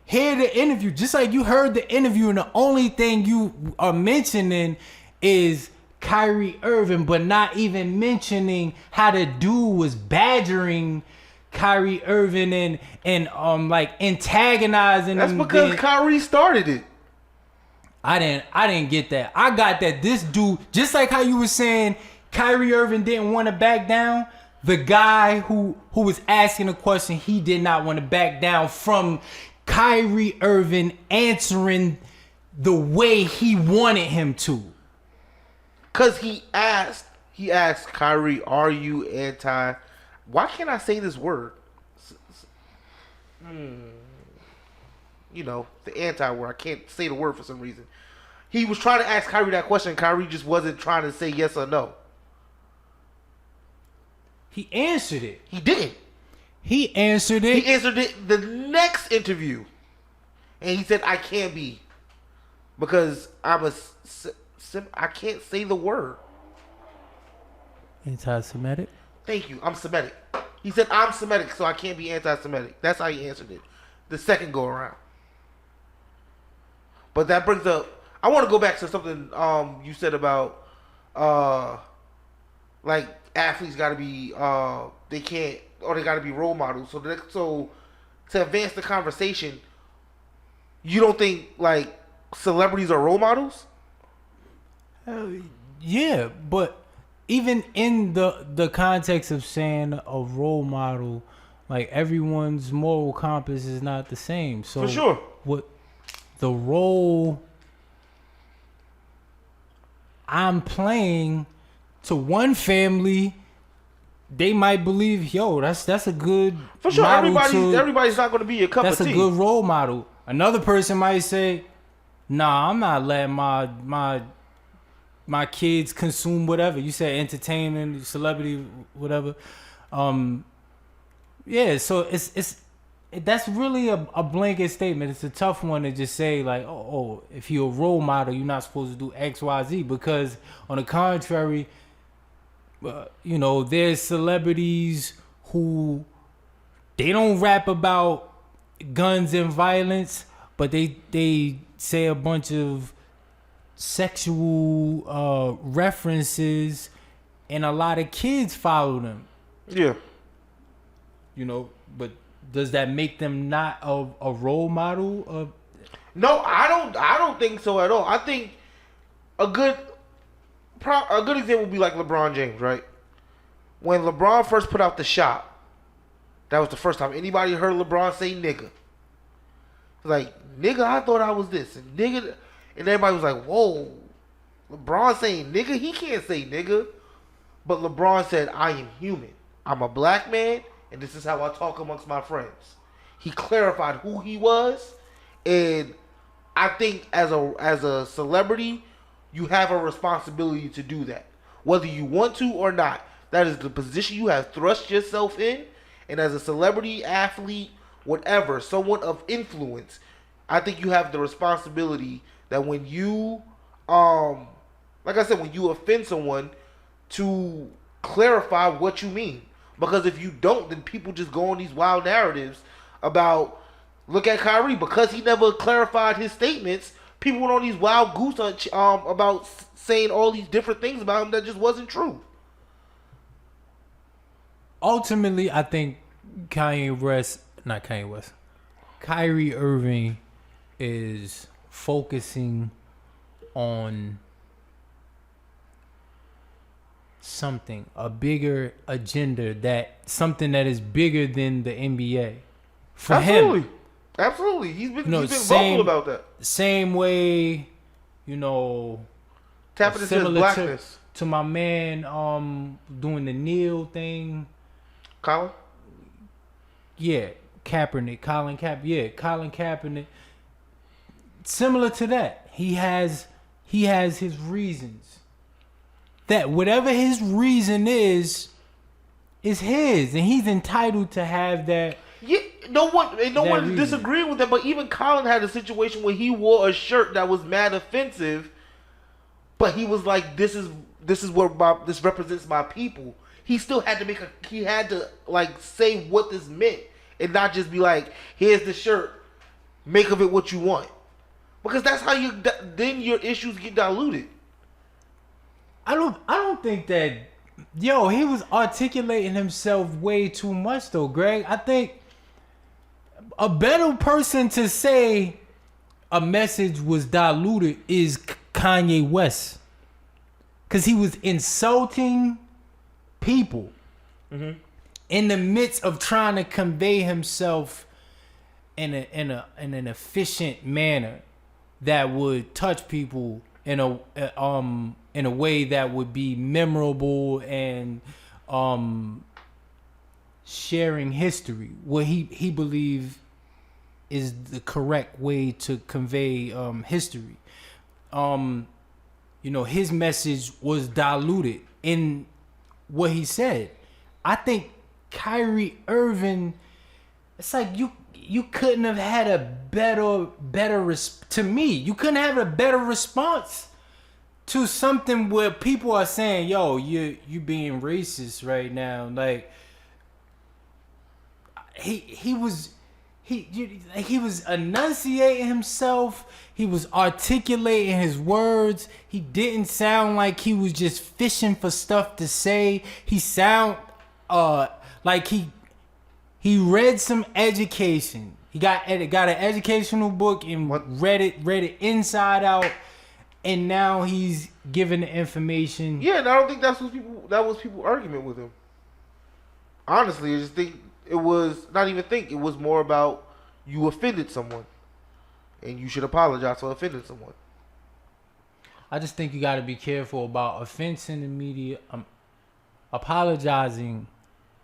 hear the interview. Just like you heard the interview and the only thing you are mentioning is Kyrie Irving, but not even mentioning how the dude was badgering Kyrie Irving and like antagonizing That's him. because Kyrie started it. I didn't get that. I got that this dude, just like how you were saying Kyrie Irving didn't want to back down, the guy who was asking the question, he did not want to back down from Kyrie Irving answering the way he wanted him to. Cause he asked Kyrie, "Are you anti?" Why can't I say this word? You know, the anti word. I can't say the word for some reason. He was trying to ask Kyrie that question. Kyrie just wasn't trying to say yes or no. He answered it. He did. He answered it. He answered it the next interview. And he said, "I can't be. Because I can't say the word." Anti-Semitic? Thank you. I'm Semitic. He said, "I'm Semitic, so I can't be anti-Semitic." That's how he answered it. The second go around. But that brings up, I want to go back to something you said about like athletes got to be they got to be role models. So to advance the conversation, you don't think like celebrities are role models? Yeah, but even in the context of saying a role model, like everyone's moral compass is not the same. So for sure, what the role I'm playing to one family, they might believe, yo, that's a good for sure. model Everybody's not going to be your cup of tea. That's a good role model. Another person might say, "Nah, I'm not letting my kids consume whatever." You say entertainment, celebrity, whatever. Yeah, so that's really a blanket statement. It's a tough one to just say like, oh, if you're a role model, you're not supposed to do X, Y, Z. Because on the contrary, there's celebrities who they don't rap about guns and violence, but they say a bunch of sexual references, and a lot of kids follow them. Yeah. But does that make them not a role model of? No, I don't think so at all. I think a good example would be like LeBron James, right? When LeBron first put out the shot, that was the first time anybody heard LeBron say nigga. Like, nigga, I thought I was this, and nigga, and everybody was like, whoa, LeBron saying nigga? He can't say nigga. But LeBron said, "I am human. I'm a black man, and this is how I talk amongst my friends." He clarified who he was, and I think as a celebrity, you have a responsibility to do that, whether you want to or not. That is the position you have thrust yourself in, and as a celebrity, athlete, whatever, someone of influence, I think you have the responsibility that when you, like I said, when you offend someone, to clarify what you mean. Because if you don't, then people just go on these wild narratives about, look at Kyrie, because he never clarified his statements, people went on these wild goose hunts about saying all these different things about him that just wasn't true. Ultimately, I think Kyrie Irving is focusing on something, a bigger agenda, something that is bigger than the NBA. For Absolutely. him, Absolutely, he's been vocal same, about that. Same way, Tapping into his similar blackness. to my man doing the kneel thing. Colin? Yeah, Kaepernick, Colin Kaepernick. Similar to that, he has his reasons. That whatever his reason is his, and he's entitled to have that. Yeah, no one disagreed with that. But even Colin had a situation where he wore a shirt that was mad offensive, but he was like, "This is what this represents my people." He still had to he had to like say what this meant, and not just be like, "Here's the shirt, make of it what you want," because that's how then your issues get diluted. I don't think that. He was articulating himself way too much though, Greg. I think a better person to say a message was diluted is Kanye West, because he was insulting people in the midst of trying to convey himself in an efficient manner that would touch people in a way that would be memorable and sharing history, what he believed is the correct way to convey history. His message was diluted in what he said. I think Kyrie Irving, it's like you couldn't have had a better to me. You couldn't have a better response to something where people are saying, "Yo, you being racist right now." Like he was enunciating himself. He was articulating his words. He didn't sound like he was just fishing for stuff to say. He sound like he read some education. He got an educational book and read it inside out, and now he's giving the information. Yeah, and I don't think that was people's argument with him. Honestly, I just think it was it was more about you offended someone, and you should apologize for offending someone. I just think you got to be careful about offense in the media, apologizing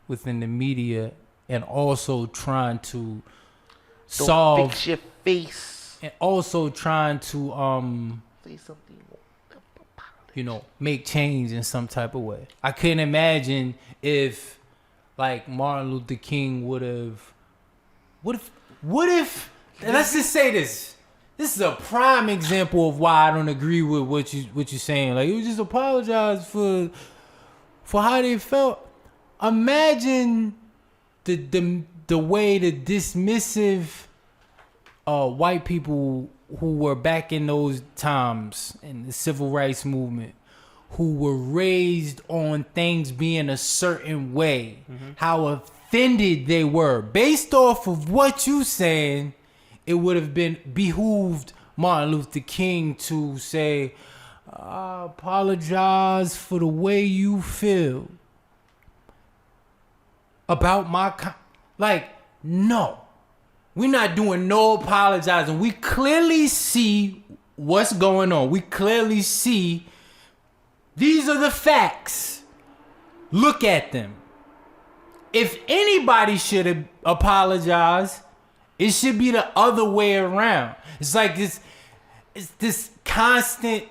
within the media, and also trying to solve. Fix your face. And also trying to Say something. Make change in some type of way. I couldn't imagine if, like, Martin Luther King would have. What if? And let's just say this. This is a prime example of why I don't agree with what you're saying. Like, you just apologize for how they felt. Imagine the way the dismissive white people who were back in those times in the civil rights movement, who were raised on things being a certain way, how offended they were based off of what you saying. It would have been behooved Martin Luther King to say, "I apologize for the way you feel about my no, we're not doing no apologizing. We clearly see what's going on. We clearly see these are the facts. Look at them. If anybody should apologize, it should be the other way around. It's like this constant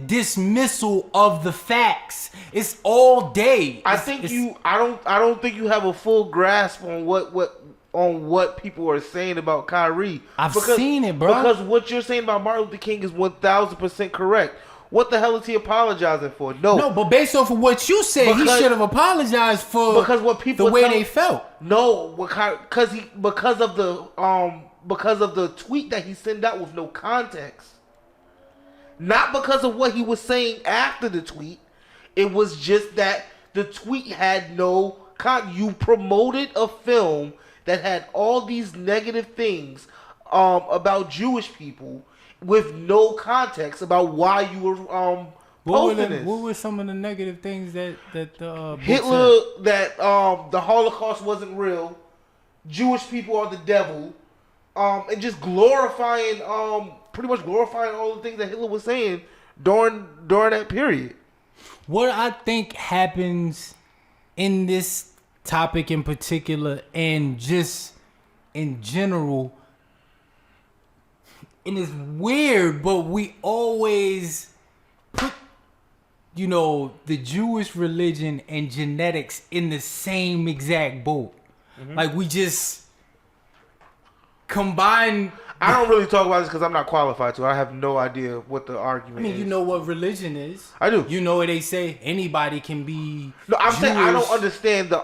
dismissal of the facts. It's all day. I don't think you have a full grasp on what people are saying about Kyrie. I've seen it, bro. Because what you're saying about Martin Luther King is 1,000% correct. What the hell is he apologizing for? No, but based off of what you said, he should have apologized for the way they felt. No, because of the tweet that he sent out with no context. Not because of what he was saying after the tweet. It was just that the tweet had no you promoted a film that had all these negative things about Jewish people with no context about why you were posting this. What were some of the negative things that Hitler said? That the Holocaust wasn't real, Jewish people are the devil, and just glorifying, pretty much glorifying all the things that Hitler was saying during that period. What I think happens in this topic in particular, and just in general, and it's weird, but we always put, the Jewish religion and genetics in the same exact boat. Mm-hmm. Like, we just combine. I don't really talk about this because I'm not qualified to. I have no idea what the argument is. You know what religion is. I do. You know what they say? Anybody can be No, I'm Jewish. saying I don't understand the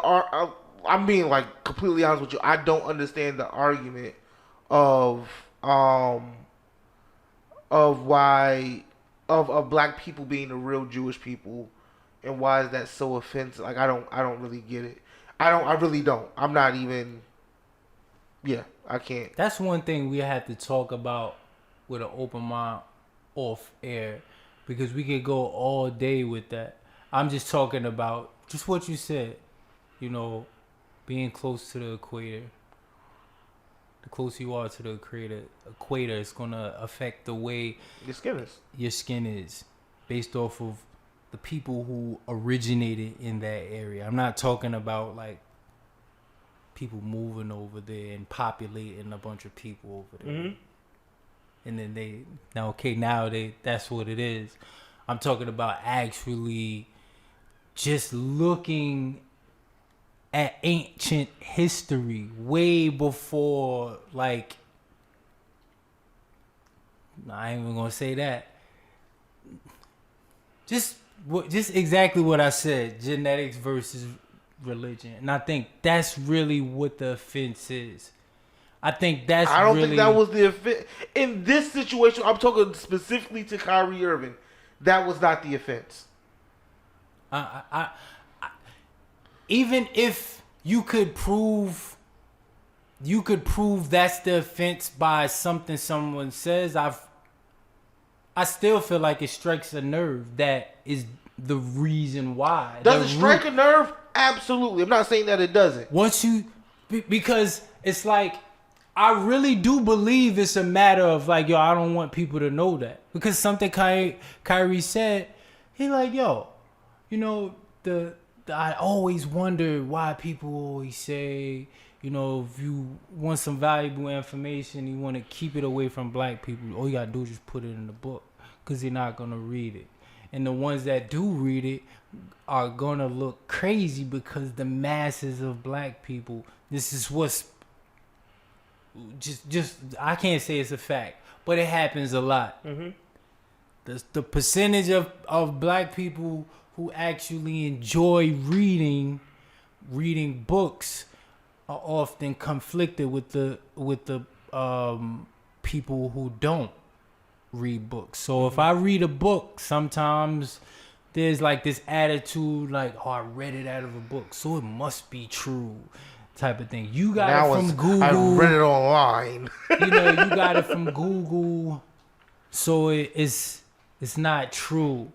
I'm being like completely honest with you. I don't understand the argument of why of black people being the real Jewish people, and why is that so offensive? Like, I don't really get it. I really don't. I'm not even. Yeah, I can't. That's one thing we have to talk about with an open mind off air, because we could go all day with that. I'm just talking about just what you said, being close to the equator. The closer you are to the equator, it's gonna affect the way your skin is based off of the people who originated in that area. I'm not talking about like people moving over there and populating a bunch of people over there. Mm-hmm. And then that's what it is. I'm talking about actually just looking at ancient history way before, like, I ain't even gonna say that. Just exactly what I said, genetics versus religion. And I think that's really what the offense is. I don't think that was the offense. In this situation, I'm talking specifically to Kyrie Irving. That was not the offense. Even if you could prove that's the offense by something someone says, I still feel like it strikes a nerve. That is the reason why. Does it strike a nerve? Absolutely. I'm not saying that it doesn't. Because it's like, I really do believe it's a matter of like, I don't want people to know that. Because something Kyrie said, he like, I always wonder why people always say, if you want some valuable information, you want to keep it away from black people, all you got to do is just put it in the book, because they're not going to read it. And the ones that do read it are going to look crazy, because the masses of black people, this is what's just I can't say it's a fact, but it happens a lot. Mm-hmm. The percentage of black people who actually enjoy reading books are often conflicted with the people who don't read books. So if I read a book, sometimes there's like this attitude like, I read it out of a book, so it must be true, type of thing. You got it from Google. I read it online. You got it from Google, so it's not true.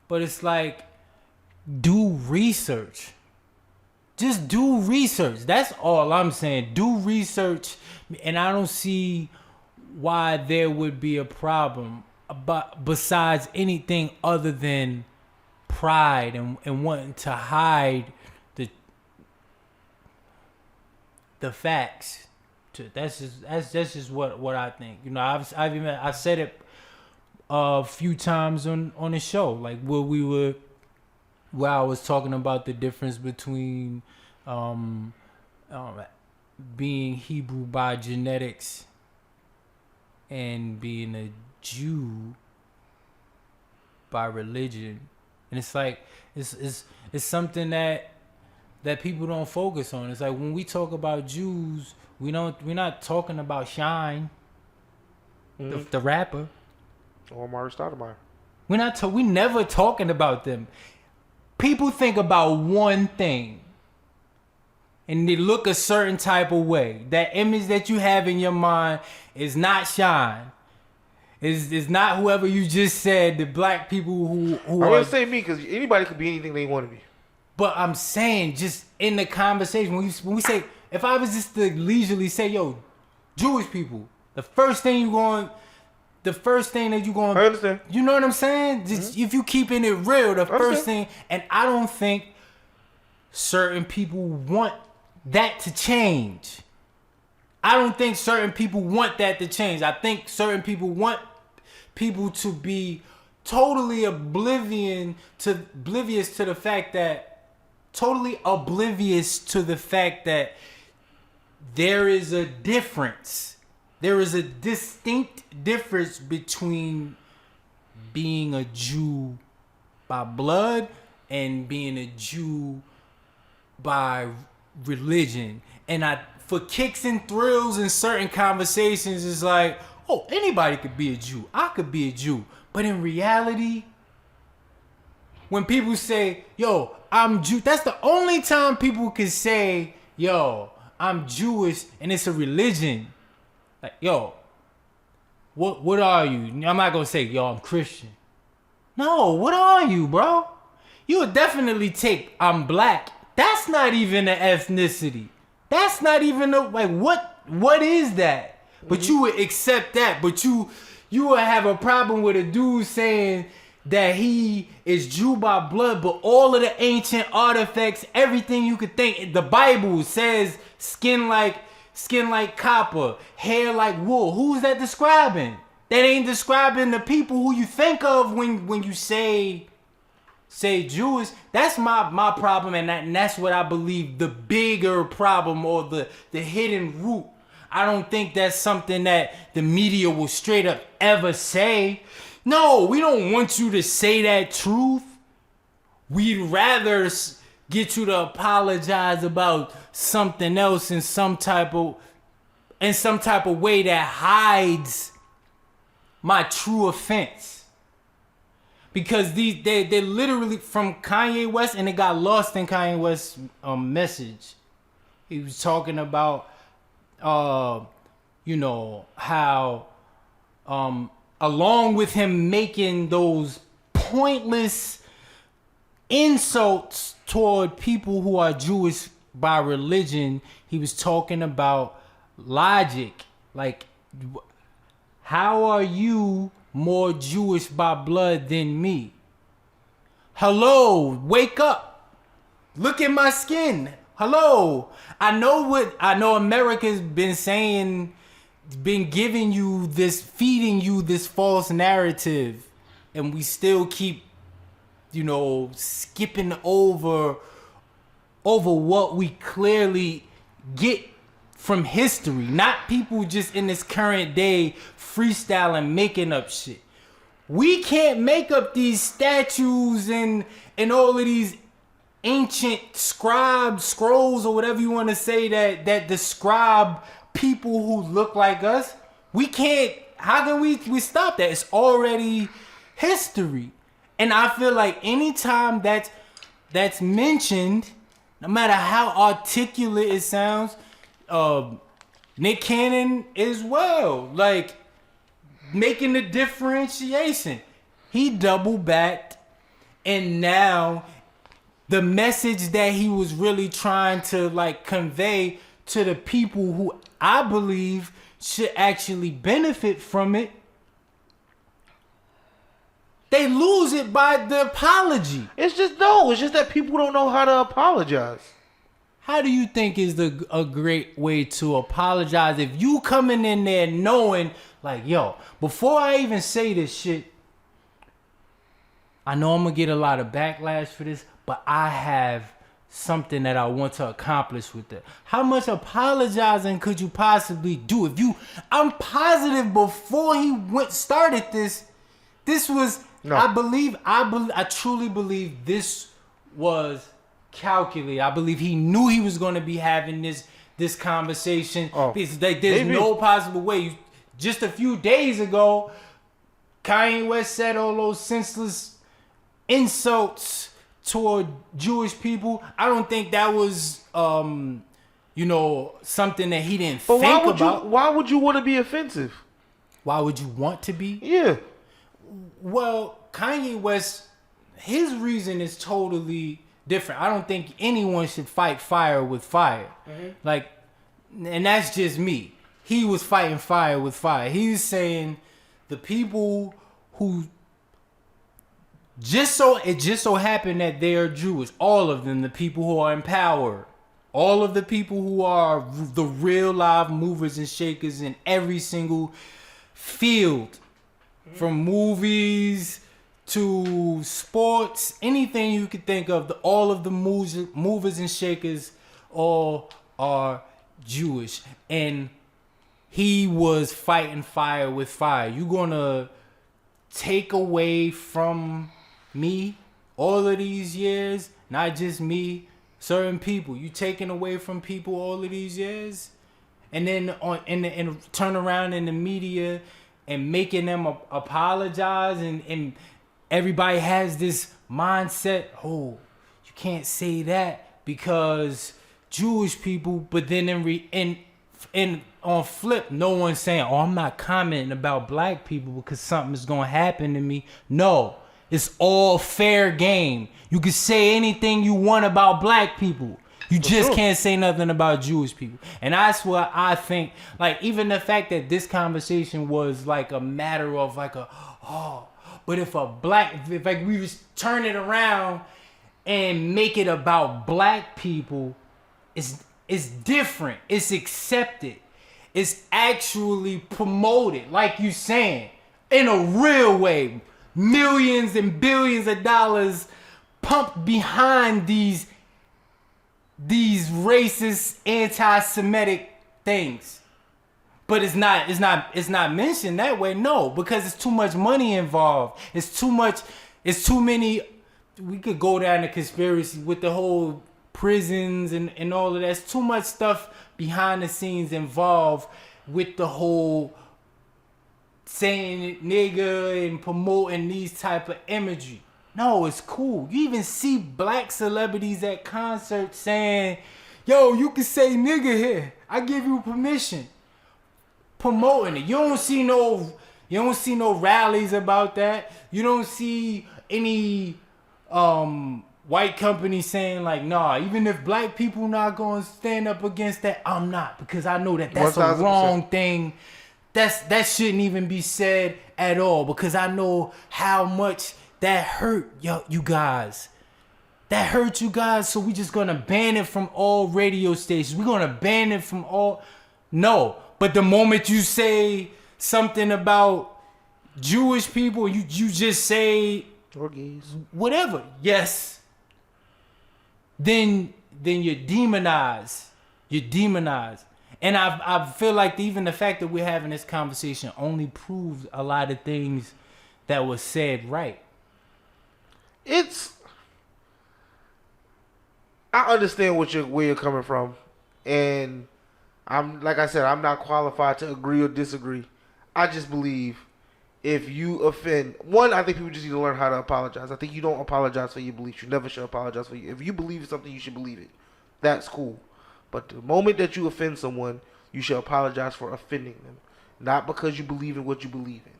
But it's like, do research. Just do research. That's all I'm saying. Do research, and I don't see why there would be a problem, but besides anything other than pride and wanting to hide the facts. That's just what I think. I've said it a few times on the show, like where I was talking about the difference between being Hebrew by genetics and being a Jew by religion. And it's like it's something that people don't focus on. It's like, when we talk about Jews, we're not talking about Shine, the rapper, or Mari Stoudemire. We never talking about them. People think about one thing, and they look a certain type of way. That image that you have in your mind is not Shine. Is not whoever you just said, the black people who I wouldn't say me, because anybody could be anything they want to be. But I'm saying, just in the conversation, when we say, if I was just to leisurely say, yo, Jewish people, the first thing that you going, I understand. you know what I'm saying? Just, if you keeping it real, the first thing, and I don't think certain people want that to change. I don't think certain people want that to change. I think certain people want people to be totally oblivious to the fact that there is a difference. There is a distinct difference between being a Jew by blood and being a Jew by religion. And for kicks and thrills in certain conversations, it's like, oh, anybody could be a Jew. I could be a Jew. But in reality, when people say, yo, I'm Jew, that's the only time people can say, yo, I'm Jewish and it's a religion. Like, yo, what are you? I'm not gonna say, yo, I'm Christian. No, what are you, bro? You would definitely take, I'm black. That's not even an ethnicity. That's not even what is that? But you would accept that. But you would have a problem with a dude saying that he is Jew by blood, but all of the ancient artifacts, everything you could think, the Bible says skin like copper, hair like wool. Who's that describing? That ain't describing the people who you think of when you say Jewish. That's my problem, and that's what I believe the bigger problem or the hidden root. I don't think that's something that the media will straight up ever say. No, we don't want you to say that truth. We'd rather get you to apologize about something else in some type of way that hides my true offense. Because they literally from Kanye West, and it got lost in Kanye West's message. He was talking about how along with him making those pointless insults toward people who are Jewish by religion, he was talking about logic. Like, how are you more Jewish by blood than me? Hello, wake up. Look at my skin. Hello. I know America's been saying, been giving you this, feeding you this false narrative, and we still keep, skipping over what we clearly get from history. Not people just in this current day freestyling, making up shit. We can't make up these statues and all of these ancient scrolls or whatever you want to say that describe people who look like us. We can't. How can we stop that? It's already history. And I feel like anytime that's mentioned, no matter how articulate it sounds, Nick Cannon as well, like making the differentiation. He double backed, and now the message that he was really trying to convey to the people who I believe should actually benefit from it, they lose it by the apology. It's just that people don't know how to apologize. How do you think is a great way to apologize if you coming in there knowing, like, yo, before I even say this shit, I know I'm gonna get a lot of backlash for this, but I have something that I want to accomplish with it. How much apologizing could you possibly do? I'm positive before he started this was, no. I truly believe this was calculated. I believe he knew he was going to be having this conversation. There's no possible way. Just a few days ago, Kanye West said all those senseless insults toward Jewish people. I don't think that was something that he didn't think about. Why would you want to be offensive? Why would you want to be? Yeah. Well, Kanye West, his reason is totally different. I don't think anyone should fight fire with fire. Mm-hmm. Like, and that's just me. He was fighting fire with fire. He was saying the people who it just so happened that they are Jewish. All of them, the people who are in power, all of the people who are the real live movers and shakers in every single field, from movies to sports, anything you could think of. All of the movers and shakers all are Jewish, and he was fighting fire with fire. You gonna take away from me all of these years, not just me, certain people. You taking away from people all of these years, and then and turn around in the media and making them apologize, and everybody has this mindset. Oh, you can't say that because Jewish people, but then in on flip, no one's saying, oh, I'm not commenting about black people because something is gonna happen to me. No. It's all fair game. You can say anything you want about black people. You just can't say nothing about Jewish people. And that's what I think, like, even the fact that this conversation was like a matter of like but if like we was turn it around and make it about black people, it's different. It's accepted. It's actually promoted, like you saying, in a real way. Millions and billions of dollars pumped behind these racist, anti-Semitic things, but it's not mentioned that way. No, because it's too much money involved. It's too many. We could go down the conspiracy with the whole prisons and all of that. It's too much stuff behind the scenes involved with the whole saying nigga and promoting these type of imagery. No, it's cool. You even see black celebrities at concerts saying, yo, you can say nigga here. I give you permission. Promoting it. You don't see no rallies about that. You don't see any white company saying like, nah, even if black people not gonna stand up against that, I'm not, because I know that that's 1,000%. A wrong thing. That shouldn't even be said at all, because I know how much that hurt you guys. That hurt you guys, so we just gonna ban it from all radio stations. We're gonna ban it from all. No, but the moment you say something about Jewish people, you just say or gays, whatever. Yes. Then you're demonized. You're demonized. And I feel like even the fact that we're having this conversation only proves a lot of things that was said right. I understand where you're coming from, and I'm not qualified to agree or disagree. I just believe if you offend one, I think people just need to learn how to apologize. I think you don't apologize for your beliefs. You never should apologize for you. If you believe something, you should believe it. That's cool. But the moment that you offend someone, you should apologize for offending them, not because you believe in what you believe in.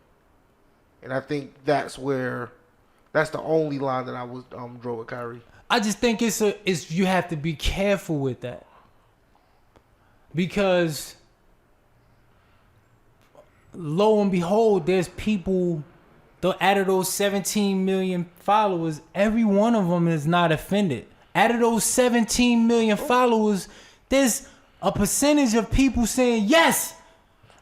And I think that's the only line that I was draw with Kyrie. I just think it's you have to be careful with that, because lo and behold, there's people. Out of those 17 million followers, every one of them is not offended. Out of those 17 million followers, there's a percentage of people saying, yes,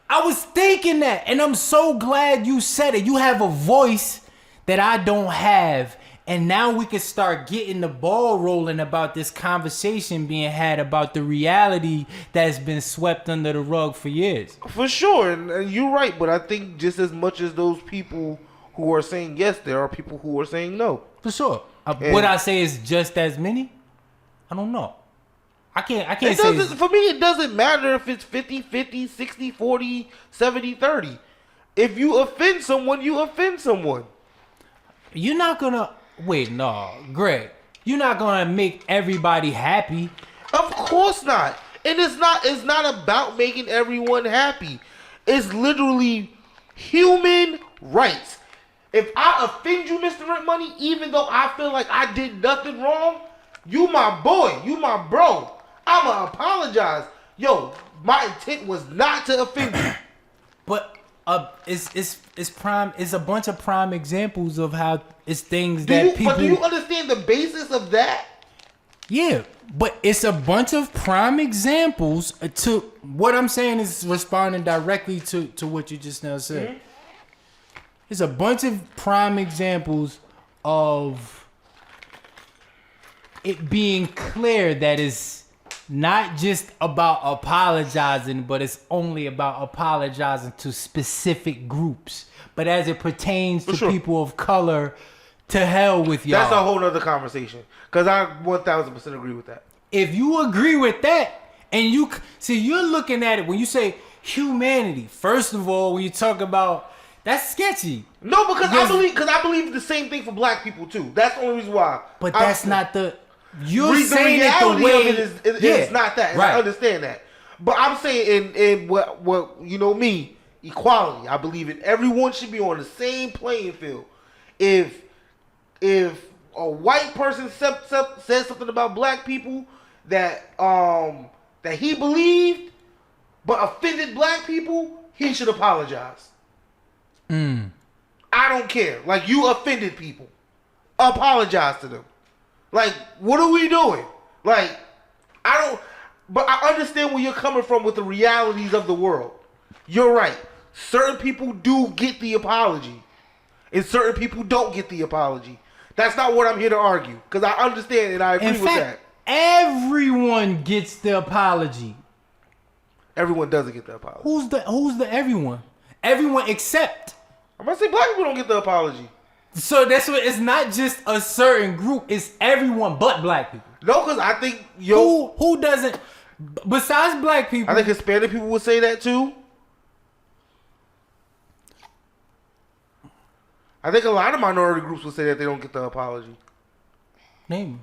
I was thinking that. And I'm so glad you said it. You have a voice that I don't have. And now we can start getting the ball rolling about this conversation being had about the reality that's been swept under the rug for years. For sure. And you're right. But I think just as much as those people who are saying yes, there are people who are saying no. For sure. Would I say it's just as many? I don't know. I can't say. For me, it doesn't matter if it's 50-50, 60-40, 70-30. If you offend someone, you offend someone. You're not gonna wait. No, Greg. You're not gonna make everybody happy. Of course not. And it's not about making everyone happy. It's literally human rights. If I offend you, Mr. Rent Money, even though I feel like I did nothing wrong, you my boy, you my bro. I'ma apologize. yo, my intent was not to offend you. But it's prime. It's a bunch of prime examples of how it's things that people. But do you understand the basis of that? Yeah, but it's a bunch of prime examples. To what I'm saying is responding directly to what you just now said. Mm-hmm. It's a bunch of prime examples of it being clear that it's not just about apologizing, but it's only about apologizing to specific groups. But as it pertains to people of color, to hell with y'all. That's a whole nother conversation. Because I 1000% agree with that. If you agree with that, and you see, you're looking at it when you say humanity. First of all, when you talk about that's sketchy. No, because I believe the same thing for black people too. That's the only reason why. But that's not the. You're saying it the way it's not that. And right. I understand that. But I'm saying in what you know me, equality. I believe in everyone should be on the same playing field. If a white person says something about black people that he believed but offended black people, he should apologize. I don't care. Like, you offended people. Apologize to them. Like, what are we doing? Like, but I understand where you're coming from with the realities of the world. You're right. Certain people do get the apology. And certain people don't get the apology. That's not what I'm here to argue. Because I understand and I agree with that. Everyone gets the apology. Everyone doesn't get the apology. Who's the everyone? Everyone except. I'm going to say black people don't get the apology. So that's what, it's not just a certain group, it's everyone but black people. No, because I think who doesn't, besides black people. I think Hispanic people would say that too. I think a lot of minority groups would say that they don't get the apology. Name.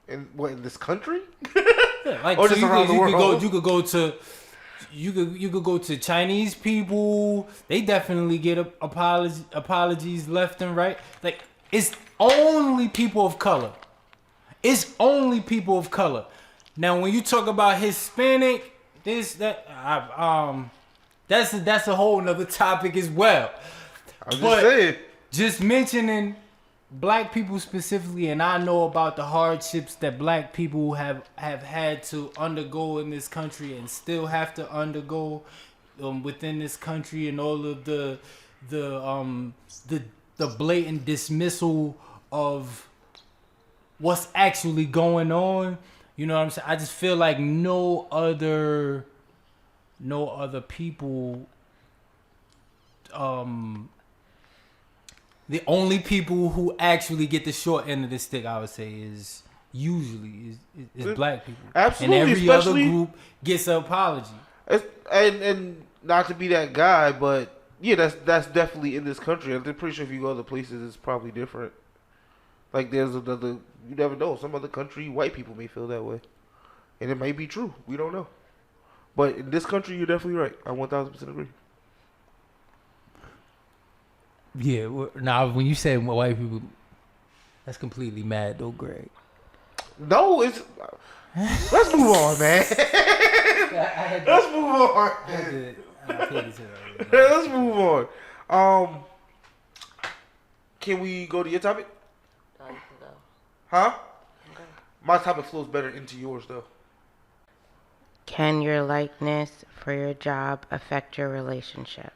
In this country? Yeah, like, or so just around the world? You could go to Chinese people. They definitely get apologies left and right. Like, it's only people of color. It's only people of color. Now, when you talk about Hispanic, that's a whole nother topic as well. I'm just saying. Just mentioning black people specifically, and I know about the hardships that black people have had to undergo in this country and still have to undergo within this country, and all of the blatant dismissal of what's actually going on. You know what I'm saying? I just feel like no other people, the only people who actually get the short end of the stick, I would say, is usually black people. Absolutely. And every other group gets an apology. And not to be that guy, but yeah, that's definitely in this country. I'm pretty sure if you go other places, it's probably different. Like, there's another, you never know. Some other country, white people may feel that way. And it may be true. We don't know. But in this country, you're definitely right. I 1000% agree. Yeah, now when you say white people, that's completely mad though, Greg. No, it's... Let's move on, man. Let's move on. Let's move on. Can we go to your topic? No, you can go. Huh? Okay. My topic flows better into yours, though. Can your likeness for your job affect your relationship?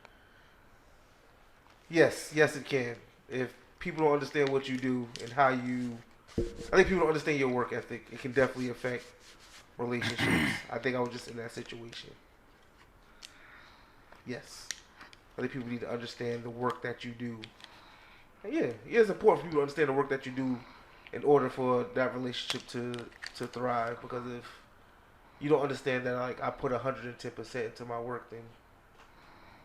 Yes, it can. If people don't understand what you do and how you... I think people don't understand your work ethic. It can definitely affect relationships. I think I was just in that situation. Yes. I think people need to understand the work that you do. And yeah, it's important for people to understand the work that you do in order for that relationship to thrive. Because if you don't understand that, like, I put 110% into my work, then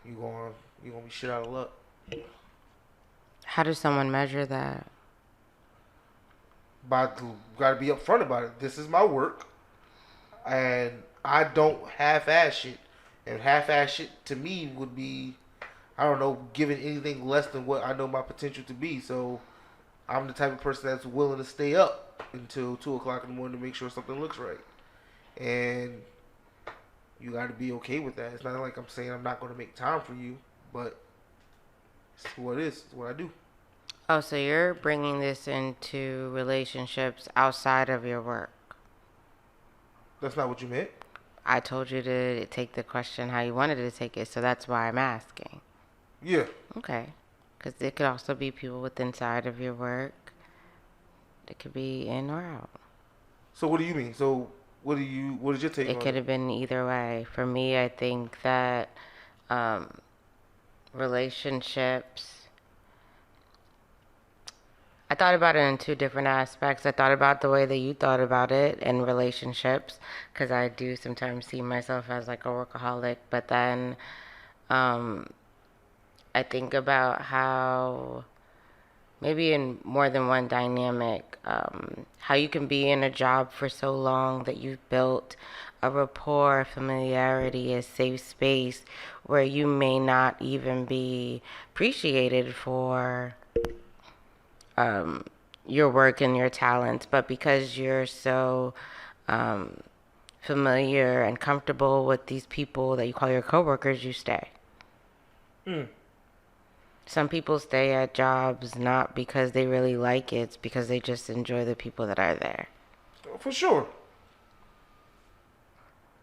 you're gonna be shit out of luck. How does someone measure that? Gotta be upfront about it. This is my work, and I don't half-ass shit. And half-ass shit to me would be, I don't know, giving anything less than what I know my potential to be. So I'm the type of person that's willing to stay up until 2 o'clock in the morning to make sure something looks right. and you got to be okay with that. It's not like I'm saying I'm not going to make time for you, but it's what it is. It's what I do. Oh, so you're bringing this into relationships outside of your work. That's not what you meant. I told you to take the question how you wanted to take it, so that's why I'm asking. Yeah. Okay. Because it could also be people with inside of your work. It could be in or out. So what do you mean? So what is your take on It could have been either way. For me, I think that relationships, I thought about it in two different aspects. I thought about the way that you thought about it in relationships, because I do sometimes see myself as like a workaholic, but then I think about how maybe in more than one dynamic, how you can be in a job for so long that you've built a rapport, familiarity, a safe space where you may not even be appreciated for your work and your talents, but because you're so familiar and comfortable with these people that you call your coworkers, you stay. Some people stay at jobs not because they really like it, it's because they just enjoy the people that are there. For sure.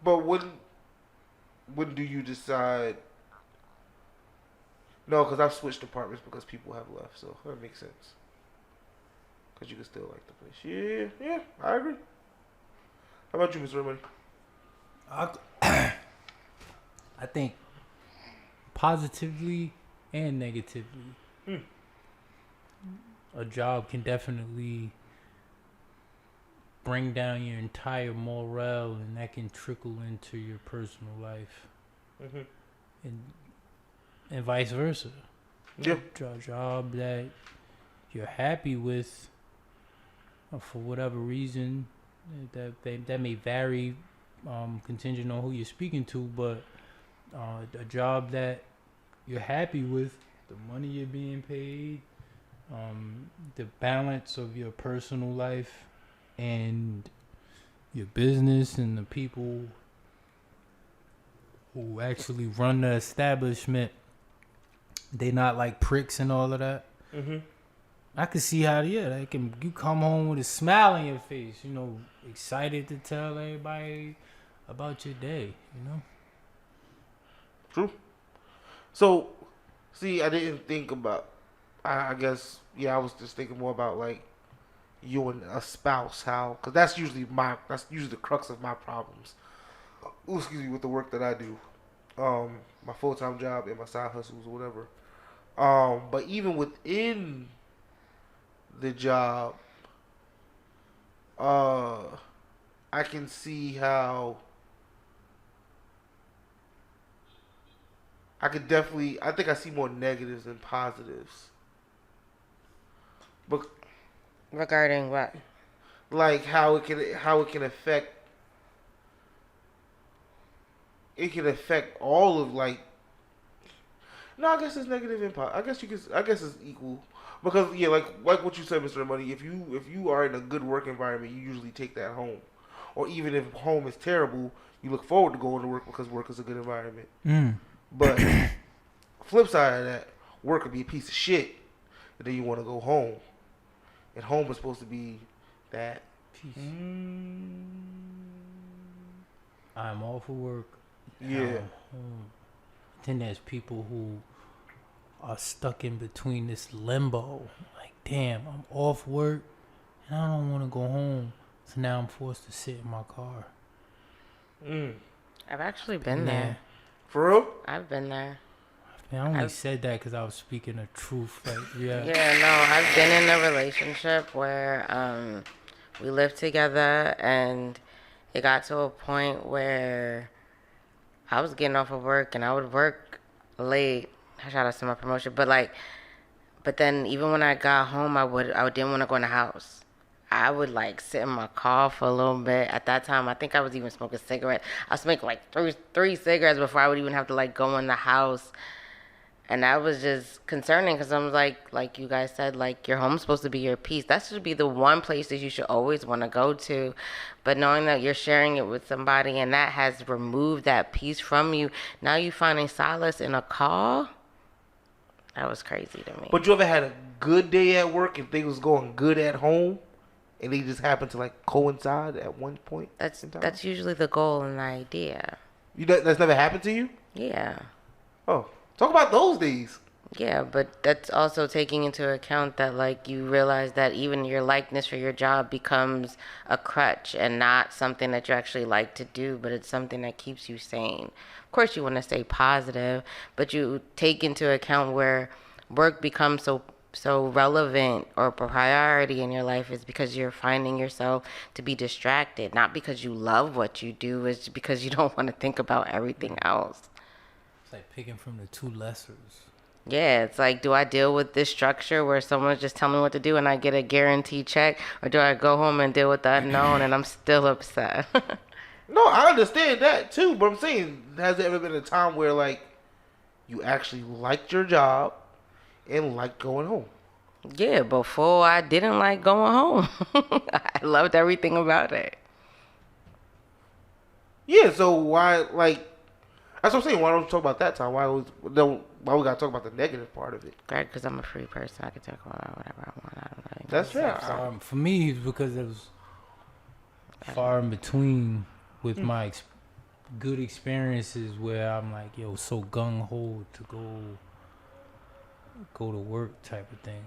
But when do you decide? No, because I've switched departments because people have left, so that makes sense. Because you can still like the place. Yeah, I agree. How about you, Mr. Money? I think positively and negatively. A job can definitely bring down your entire morale, and that can trickle into your personal life, and vice versa. Yeah. A job that you're happy with, for whatever reason, that may vary, contingent on who you're speaking to, but a job that you're happy with, the money you're being paid, the balance of your personal life and your business, and the people who actually run the establishment, they not like pricks and all of that. I could see how, you come home with a smile on your face, excited to tell everybody about your day, True. So, see, I didn't think about. I guess I was just thinking more about like you and a spouse, how, because that's usually the crux of my problems. Excuse me, with the work that I do, my full time job and my side hustles or whatever. But even within the job, I can see how I think I see more negatives than positives. But Regarding what? like how it can affect all of like. No, I guess it's negative and positive. I guess it's equal because like what you said, Mr. Money. If you are in a good work environment, you usually take that home, or even if home is terrible, you look forward to going to work because work is a good environment. But flip side of that, work could be a piece of shit, and then you want to go home, and home is supposed to be that peace. I'm all for work. Yeah. Then there's people who are stuck in between this limbo. Like, damn, I'm off work and I don't want to go home. So now I'm forced to sit in my car. I've actually been there. For real? I've been there. I only said that because I was speaking the truth. Like, Yeah, no, I've been in a relationship where we lived together, and it got to a point where I was getting off of work and I would work late. Shout out to my promotion, but then even when I got home, I didn't want to go in the house. I would like sit in my car for a little bit. At that time, I think I was even smoking cigarettes. I was smoking like three cigarettes before I would even have to like go in the house. And that was just concerning because I'm like you guys said, like your home's supposed to be your peace. That should be the one place that you should always want to go to. But knowing that you're sharing it with somebody and that has removed that peace from you, now you finding solace in a call. That was crazy to me. But you ever had a good day at work and things was going good at home, and they just happened to like coincide at one point? That's usually the goal and the idea. That's never happened to you? Yeah. Oh, talk about those days. Yeah, but that's also taking into account that like you realize that even your likeness for your job becomes a crutch and not something that you actually like to do, but it's something that keeps you sane. Of course you want to stay positive, but you take into account where work becomes so relevant or a priority in your life is because you're finding yourself to be distracted, not because you love what you do, it's because you don't want to think about everything else. It's like picking from the two lessers. Yeah, it's like, do I deal with this structure where someone's just telling me what to do and I get a guaranteed check? Or do I go home and deal with the unknown and I'm still upset? No, I understand that too, but I'm saying, has there ever been a time where like you actually liked your job and liked going home? Yeah, before I didn't like going home. I loved everything about it. Yeah, so why, like, that's what I'm saying. Why don't you talk about that time? Why we gotta talk about the negative part of it? Greg, because I'm a free person. I can talk about whatever I want. I don't really. That's fair. For me, it's because it was far in between with my good experiences where I'm like, yo, so gung-ho to go to work type of thing.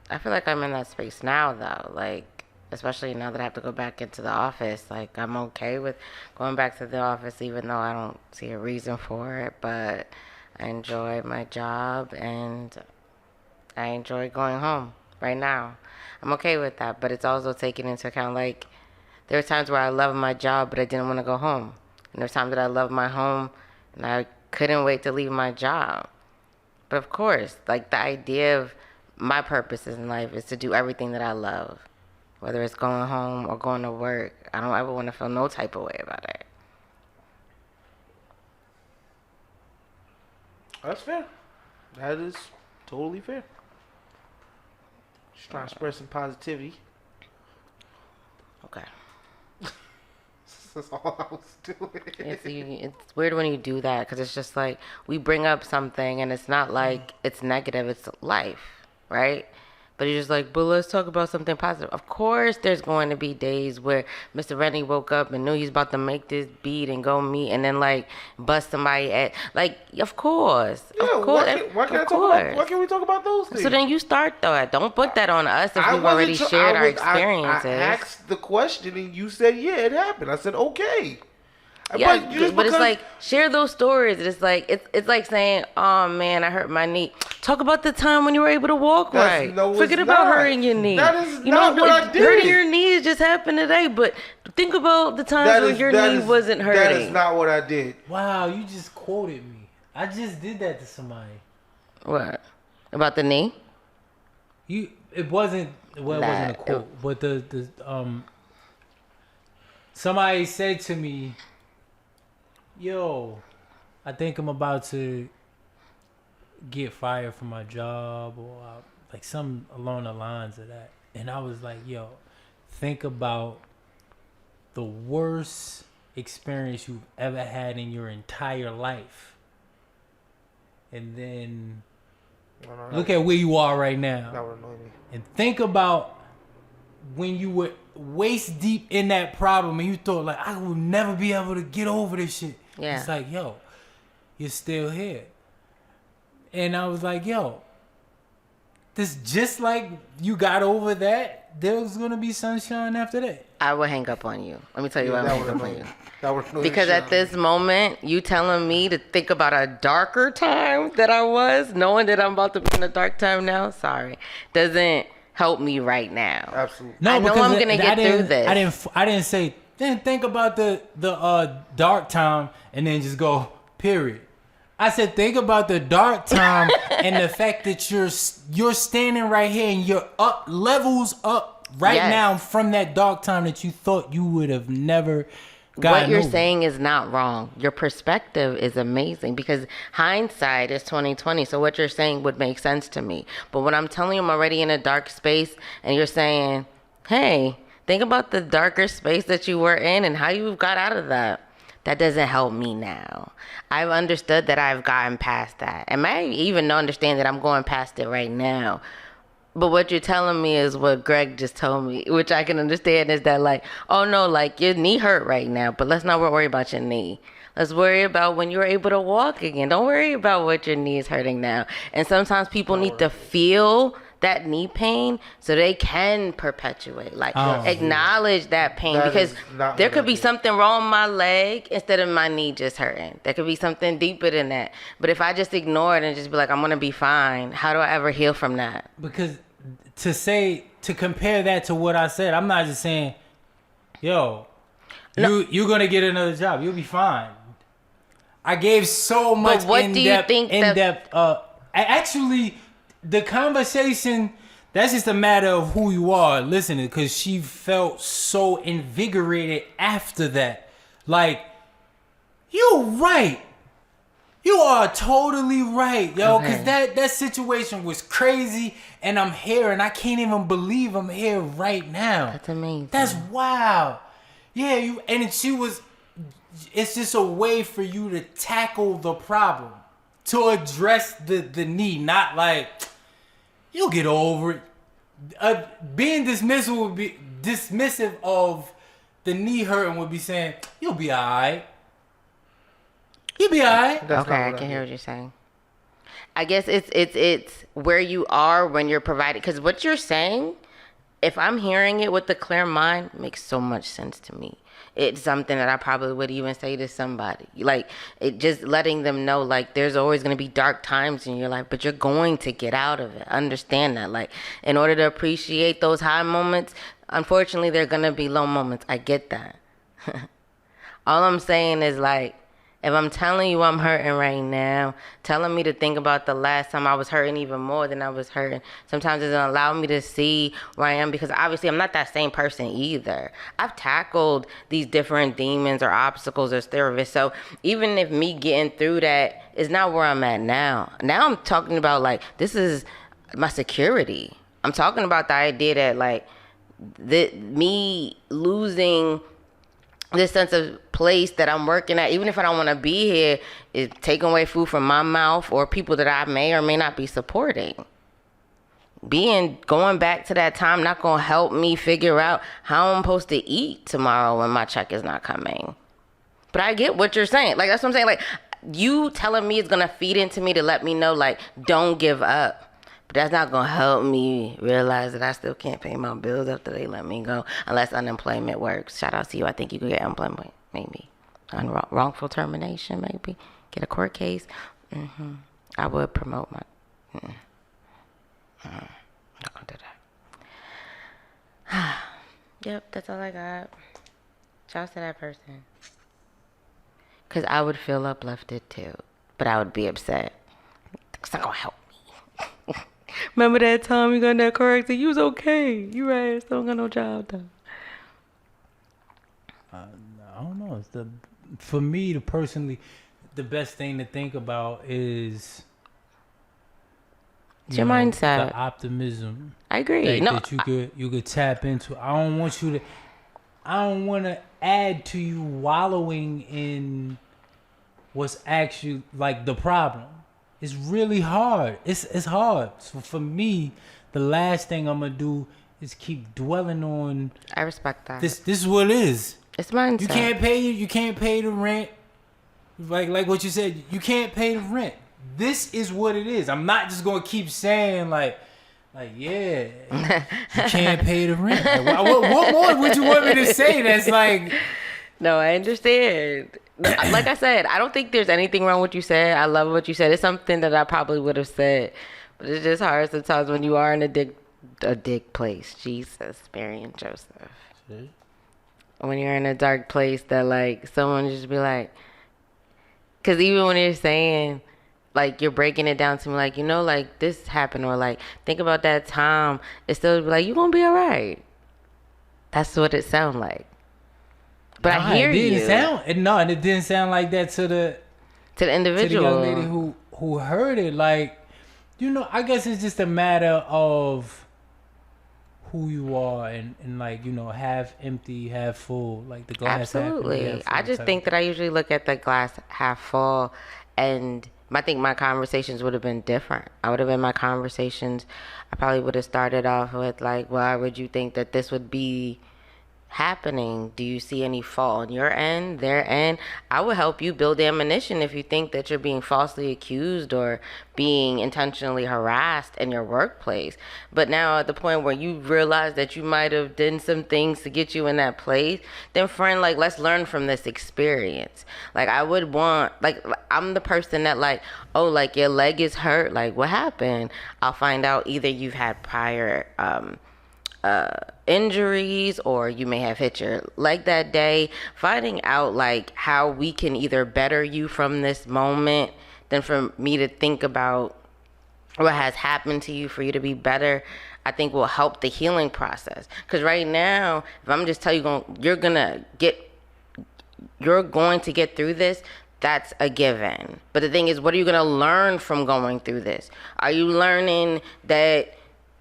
I feel like I'm in that space now, though. Like, especially now that I have to go back into the office. Like, I'm okay with going back to the office, even though I don't see a reason for it. But I enjoy my job, and I enjoy going home right now. I'm okay with that, but it's also taking into account, like, there are times where I love my job, but I didn't want to go home. And there's times that I love my home, and I couldn't wait to leave my job. But of course, like, the idea of my purposes in life is to do everything that I love. Whether it's going home or going to work, I don't ever want to feel no type of way about it. That's fair. That is totally fair. Just trying to spread some positivity. Okay. That's all I was doing. It's weird when you do that because it's just like we bring up something and it's not like it's negative, it's life, right? But you're just like, but let's talk about something positive. Of course, there's going to be days where Mr. Rennie woke up and knew he's about to make this beat and go meet and then like bust somebody at, like, of course. Yeah, of course. Why can't we talk about those things? So then you start though. Don't put that on us if we've already shared our experiences. I asked the question and you said, yeah, it happened. I said, okay. Yeah, but it's like share those stories. It's like it's like saying, "Oh man, I hurt my knee." Talk about the time when you were able to walk right. Forget about hurting your knee. That is not what I did. Hurting your knee just happened today, but think about the times when your knee wasn't hurting. That is not what I did. Wow, you just quoted me. I just did that to somebody. What about the knee? It wasn't a quote, but the somebody said to me, yo, I think I'm about to get fired from my job or like something along the lines of that. And I was like, yo, think about the worst experience you've ever had in your entire life. And then look at where you are right now. That would annoy me. And think about when you were waist deep in that problem and you thought like, I will never be able to get over this shit. Yeah. It's like, yo, you're still here. And I was like, yo, this just like you got over that, there's gonna be sunshine after that. I would hang up on you. Let me tell you why I would hang up on you. That would annoy Because at this moment, you telling me to think about a darker time that I was, knowing that I'm about to be in a dark time now, sorry, doesn't help me right now. Absolutely. No, I know I'm gonna get through this. I didn't say then think about the dark time and then just go period. I said think about the dark time and the fact that you're standing right here and you're up levels up right now from that dark time that you thought you would have never what you're knows. saying is not wrong. Your perspective is amazing because hindsight is 2020. So what you're saying would make sense to me. But when I'm telling you I'm already in a dark space and you're saying, hey, think about the darker space that you were in and how you got out of that. That doesn't help me now. I've understood that I've gotten past that. And I even understand that I'm going past it right now. But what you're telling me is what Greg just told me, which I can understand is that like, oh no, like your knee hurt right now, but let's not worry about your knee. Let's worry about when you're able to walk again. Don't worry about what your knee is hurting now. And sometimes people need to feel that knee pain so they can perpetuate, like acknowledge that pain That because is not there what could I be do. something wrong with my leg instead of my knee just hurting. There could be something deeper than that. But if I just ignore it and just be like, I'm going to be fine, how do I ever heal from that? Because to compare that to what I said, I'm not just saying, yo, you're gonna get another job. You'll be fine. I gave so much what do you think in-depth. Actually, the conversation, that's just a matter of who you are listening, because she felt so invigorated after that. Like, you're right. You are totally right, yo, because that situation was crazy, and I'm here, and I can't even believe I'm here right now. That's amazing. That's wild. Yeah, it's just a way for you to tackle the problem, to address the need, not like, you'll get over it. Being dismissive of the knee hurting would be saying, you'll be all right. You'll be all right. That's Okay, not I what can I hear do. what you're saying. I guess it's where you are when you're provided. Because what you're saying, if I'm hearing it with a clear mind, makes so much sense to me. It's something that I probably would even say to somebody. Like, it just letting them know, like, there's always going to be dark times in your life, but you're going to get out of it. Understand that. Like, in order to appreciate those high moments, unfortunately, there are going to be low moments. I get that. All I'm saying is, like, if I'm telling you I'm hurting right now, telling me to think about the last time I was hurting even more than I was hurting, sometimes it doesn't allow me to see where I am, because obviously I'm not that same person either. I've tackled these different demons or obstacles or therapists. So even if me getting through that is not where I'm at now. Now I'm talking about, like, this is my security. I'm talking about the idea that, like, me losing this sense of place that I'm working at, even if I don't want to be here, is taking away food from my mouth or people that I may or may not be supporting. Going back to that time not gonna help me figure out how I'm supposed to eat tomorrow when my check is not coming. But I get what you're saying. Like, that's what I'm saying. Like, you telling me is gonna feed into me to let me know, like, don't give up. But that's not gonna help me realize that I still can't pay my bills after they let me go, unless unemployment works. Shout out to you. I think you could get unemployment, maybe. Wrongful termination, maybe. Get a court case. I would promote my... I'm not gonna do that. Yep, that's all I got. Shout out to that person. Because I would feel uplifted too, but I would be upset. It's not gonna help me. Remember that time you got that corrected? You was okay. You right. Still don't got no job though. I don't know. For me, personally, the best thing to think about is It's your mindset. the optimism. I agree. That you could tap into. I don't want to add to you wallowing in what's actually like the problem. It's really hard. It's hard. So for me, the last thing I'm gonna do is keep dwelling on. I respect that. This is what it is. It's mindset. You can't pay the rent. Like what you said, you can't pay the rent. This is what it is. I'm not just gonna keep saying like yeah, you can't pay the rent. Like, what more would you want me to say? That's like. No, I understand. Like I said, I don't think there's anything wrong with what you said. I love what you said. It's something that I probably would have said, but it's just hard sometimes when you are in a dick place. Jesus, Mary and Joseph. See? When you're in a dark place, that like someone just be like, because even when you're saying, like, you're breaking it down to me, like, like this happened, or like think about that time, it's still be like, you gonna be all right. That's what it sounds like. But I hear it didn't you. It didn't sound like that to the individual. young lady who heard it. Like, I guess it's just a matter of who you are and like, half empty, half full. Like the glass half empty, Absolutely. half full I just type think of that I usually look at the glass half full, and I think my conversations would have been different. I probably would have started off with like, why would you think that this would be happening? Do you see any fault on your end, their end? I would help you build ammunition if you think that you're being falsely accused or being intentionally harassed in your workplace. But now at the point where you realize that you might have done some things to get you in that place, then friend, like, let's learn from this experience. Like, I would want, like, I'm the person that like, oh, like your leg is hurt, like what happened? I'll find out either you've had prior injuries, or you may have hit your leg that day. Finding out like how we can either better you from this moment than for me to think about what has happened to you for you to be better, I think will help the healing process. Because right now, if I'm just telling you you're going to get through this, that's a given. But the thing is, what are you going to learn from going through this? Are you learning that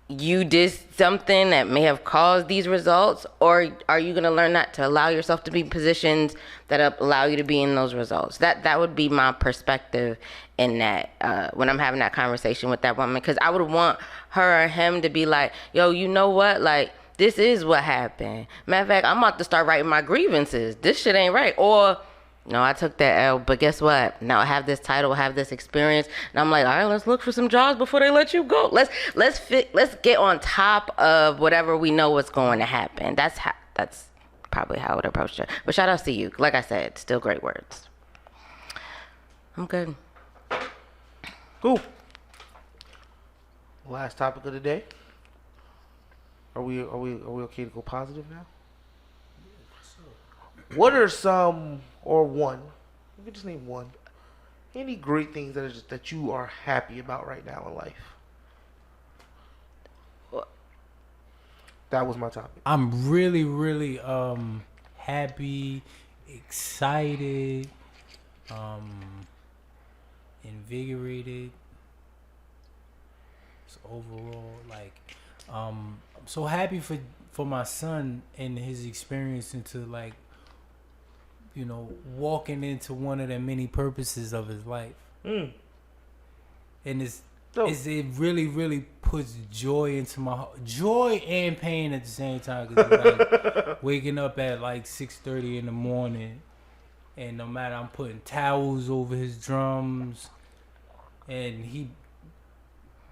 you did something that may have caused these results, or are you going to learn not to allow yourself to be in positions that allow you to be in those results? That would be my perspective in that when I'm having that conversation with that woman, because I would want her or him to be like, yo, you know what, like, this is what happened. Matter of fact, I'm about to start writing my grievances. This shit ain't right. Or, no, I took that L, but guess what? Now I have this title, have this experience, and I'm like, all right, let's look for some jobs before they let you go. Let's get on top of whatever we know what's going to happen. That's probably how I would approach it. But shout out to you. Like I said, still great words. I'm good. Cool. Last topic of the day. Are we okay to go positive now? What are some, or one, you can just name one, any great things that you are happy about right now in life? That was my topic. I'm really, really happy, excited, invigorated. So overall, like, I'm so happy for my son and his experience into, like, walking into one of the many purposes of his life. And it really, really puts joy into my heart. Joy and pain at the same time. Cause like waking up at like 6:30 in the morning, and no matter, I'm putting towels over his drums, and he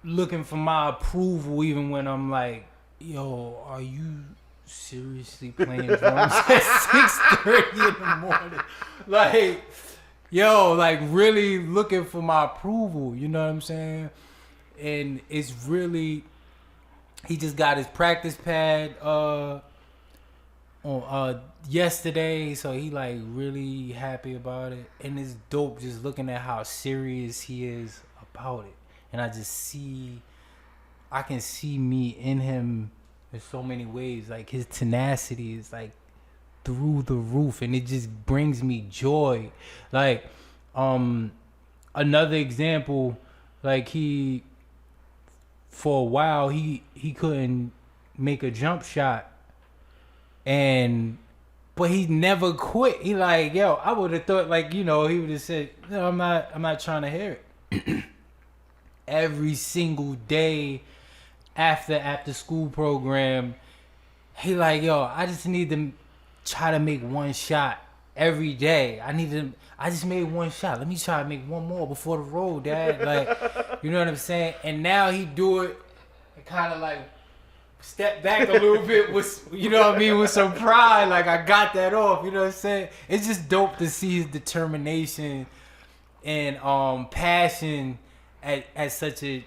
looking for my approval even when I'm like, yo, are you seriously playing drums at 6:30 in the morning? Like, yo, like really looking for my approval, you know what I'm saying? And it's really, he just got his practice pad on yesterday, so he like really happy about it. And it's dope just looking at how serious he is about it. And I can see me in him in so many ways. Like his tenacity is like through the roof, and it just brings me joy. Like another example, like for a while he couldn't make a jump shot, but he never quit. He like, yo, I would have thought, like, he would have said, no, I'm not trying to hear it. Every single day after school program, he like, yo, I just need to try to make one shot every day. I just made one shot. Let me try to make one more before the road, Dad. Like, you know what I'm saying? And now he do it and kind of like step back a little bit with, you know what I mean, with some pride. Like, I got that off, you know what I'm saying? It's just dope to see his determination and passion at such a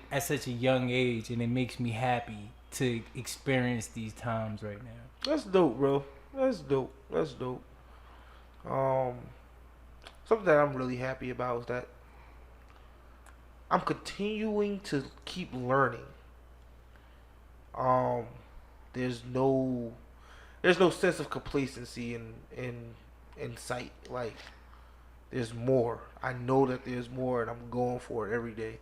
young age, and it makes me happy to experience these times right now. That's dope, bro. That's dope. Something that I'm really happy about is that I'm continuing to keep learning. There's no sense of complacency in in sight. Like, there's more. I know that there's more, and I'm going for it every day.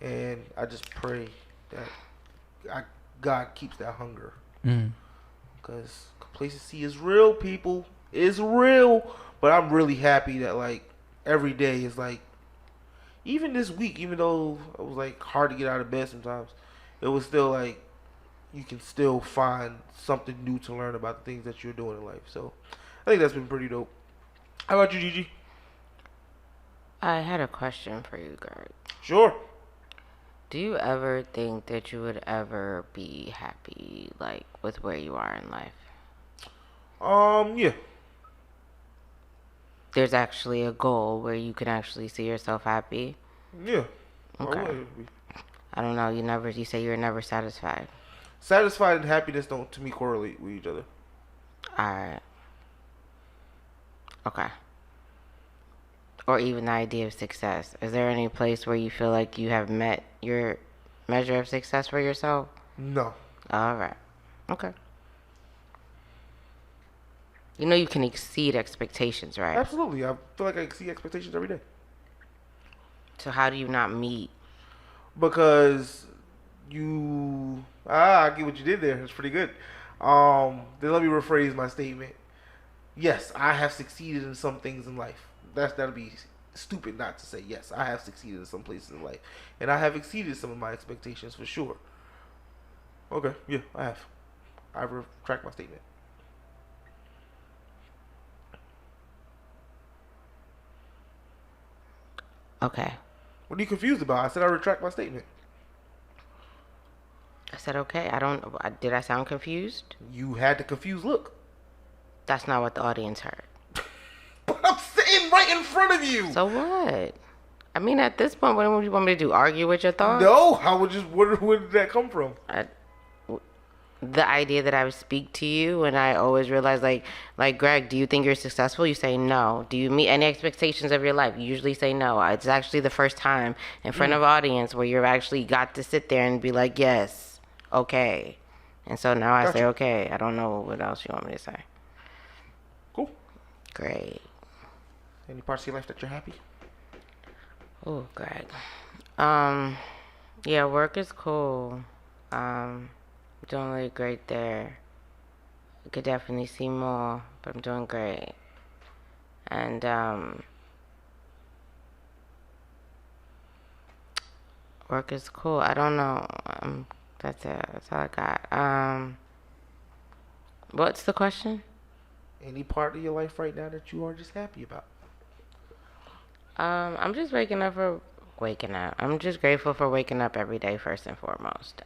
And I just pray that God keeps that hunger. Because complacency is real, people. It's real. But I'm really happy that, like, every day is like, even this week, even though it was, like, hard to get out of bed sometimes, it was still, like, you can still find something new to learn about the things that you're doing in life. So, I think that's been pretty dope. How about you, Gigi? I had a question for you, Greg. Sure. Do you ever think that you would ever be happy, like, with where you are in life? Yeah. There's actually a goal where you can actually see yourself happy? Yeah. Okay. I don't know. You say you're never satisfied. Satisfied and happiness don't, to me, correlate with each other. Alright. Okay. Or even the idea of success. Is there any place where you feel like you have met your measure of success for yourself? No. Alright. Okay. You know you can exceed expectations, right? Absolutely. I feel like I exceed expectations every day. So how do you not meet? Because I get what you did there. It's pretty good. Then let me rephrase my statement. Yes, I have succeeded in some things in life. That'll be stupid not to say yes. I have succeeded in some places in life, and I have exceeded some of my expectations for sure. Okay, yeah, I have. I retract my statement. Okay. What are you confused about? I said I retract my statement. I said okay. Did I sound confused? You had the confused look. That's not what the audience heard. But I'm sitting right in front of you. So what? I mean, at this point, what would you want me to do? Argue with your thoughts? No, where did that come from? The idea that I would speak to you, and I always realize, like Greg, do you think you're successful? You say no. Do you meet any expectations of your life? You usually say no. It's actually the first time in front of audience where you've actually got to sit there and be like, yes, okay. And so now I say, okay. I don't know what else you want me to say. Cool. Great. Any parts of your life that you're happy? Oh, Greg. Yeah, work is cool. Doing really great there. I could definitely see more, but I'm doing great. And work is cool. I don't know. That's it. That's all I got. What's the question? Any part of your life right now that you are just happy about? I'm just waking up. I'm just grateful for waking up every day, first and foremost.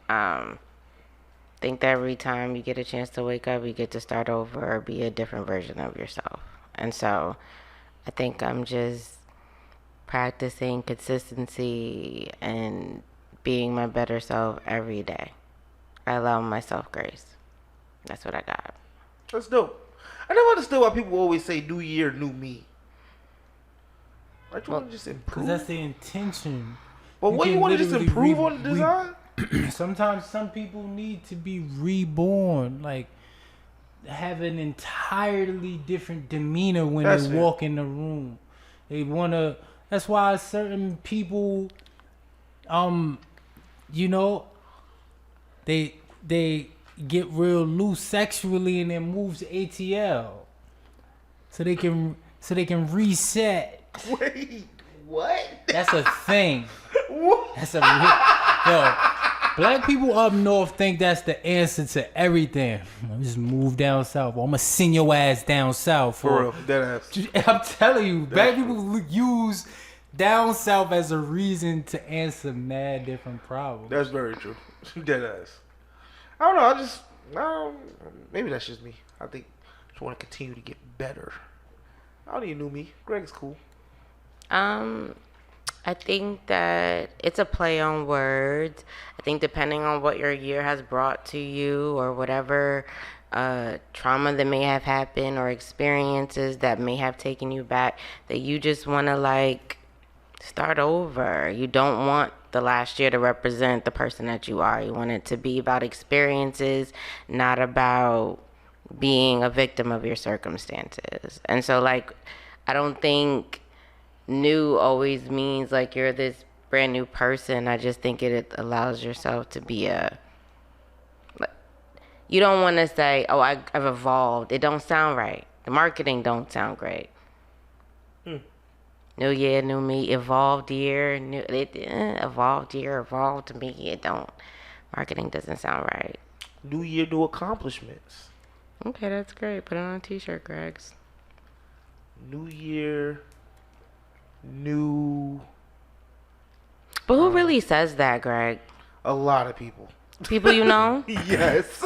Think that every time you get a chance to wake up, you get to start over or be a different version of yourself. And so I think I'm just practicing consistency and being my better self every day. I allow myself grace. That's what I got. That's dope. I never understood why people always say new year, new me. Like, you want to just improve? Because that's the intention. But what, you want to just improve on the design? Sometimes some people need to be reborn, like have an entirely different demeanor when they walk in the room. They wanna. That's why certain people, you know, they get real loose sexually and then move to ATL, so they can reset. Wait, what? That's a thing. What? That's a yo. Black people up north think that's the answer to everything. Just move down south. Or I'm gonna send your ass down south. For real, dead ass. I'm telling you, black people use down south as a reason to answer mad different problems. That's very true. Dead ass. I don't know. Maybe that's just me. I think I just want to continue to get better. I don't need new me. Greg's cool. I think that it's a play on words. I think depending on what your year has brought to you or whatever trauma that may have happened or experiences that may have taken you back, that you just want to like start over. You don't want the last year to represent the person that you are. You want it to be about experiences, not about being a victim of your circumstances. And so, like, I don't think new always means like you're this brand new person. I just think it allows yourself to be you don't want to say, oh, I've evolved. It don't sound right. The marketing don't sound great. New year, new me, evolved year, evolved year, evolved me. It don't. Marketing doesn't sound right. New year, new accomplishments. Okay, that's great. Put it on a t-shirt, Gregs. New year, new... But who really says that, Greg? A lot of people. People you know? Yes.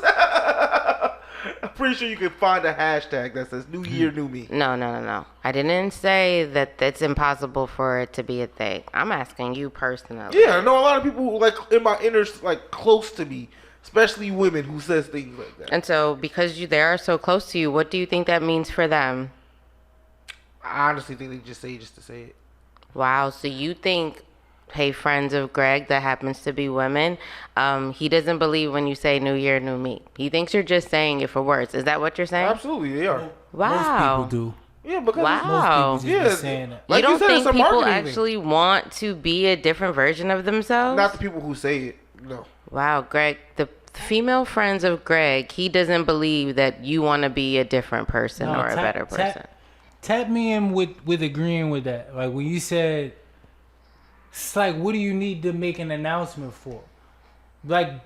I'm pretty sure you can find a hashtag that says New Year, New Me. No. I didn't say that it's impossible for it to be a thing. I'm asking you personally. Yeah, I know a lot of people like in my inner, like close to me, especially women who says things like that. And so because they are so close to you, what do you think that means for them? I honestly think they just say it just to say it. Wow, so you think... Hey, friends of Greg that happens to be women, he doesn't believe when you say new year, new me. He thinks you're just saying it for words. Is that what you're saying? Absolutely, they are. Wow. Most people do. Yeah, because Wow. Most people just be saying that. Like you don't said, think it's a people marketing actually want to be a different version of themselves? Not the people who say it. No. Wow, Greg, the female friends of Greg, he doesn't believe that you want to be a different person or a better person. Tap me in with agreeing with that. Like when you said, it's like, what do you need to make an announcement for? Like,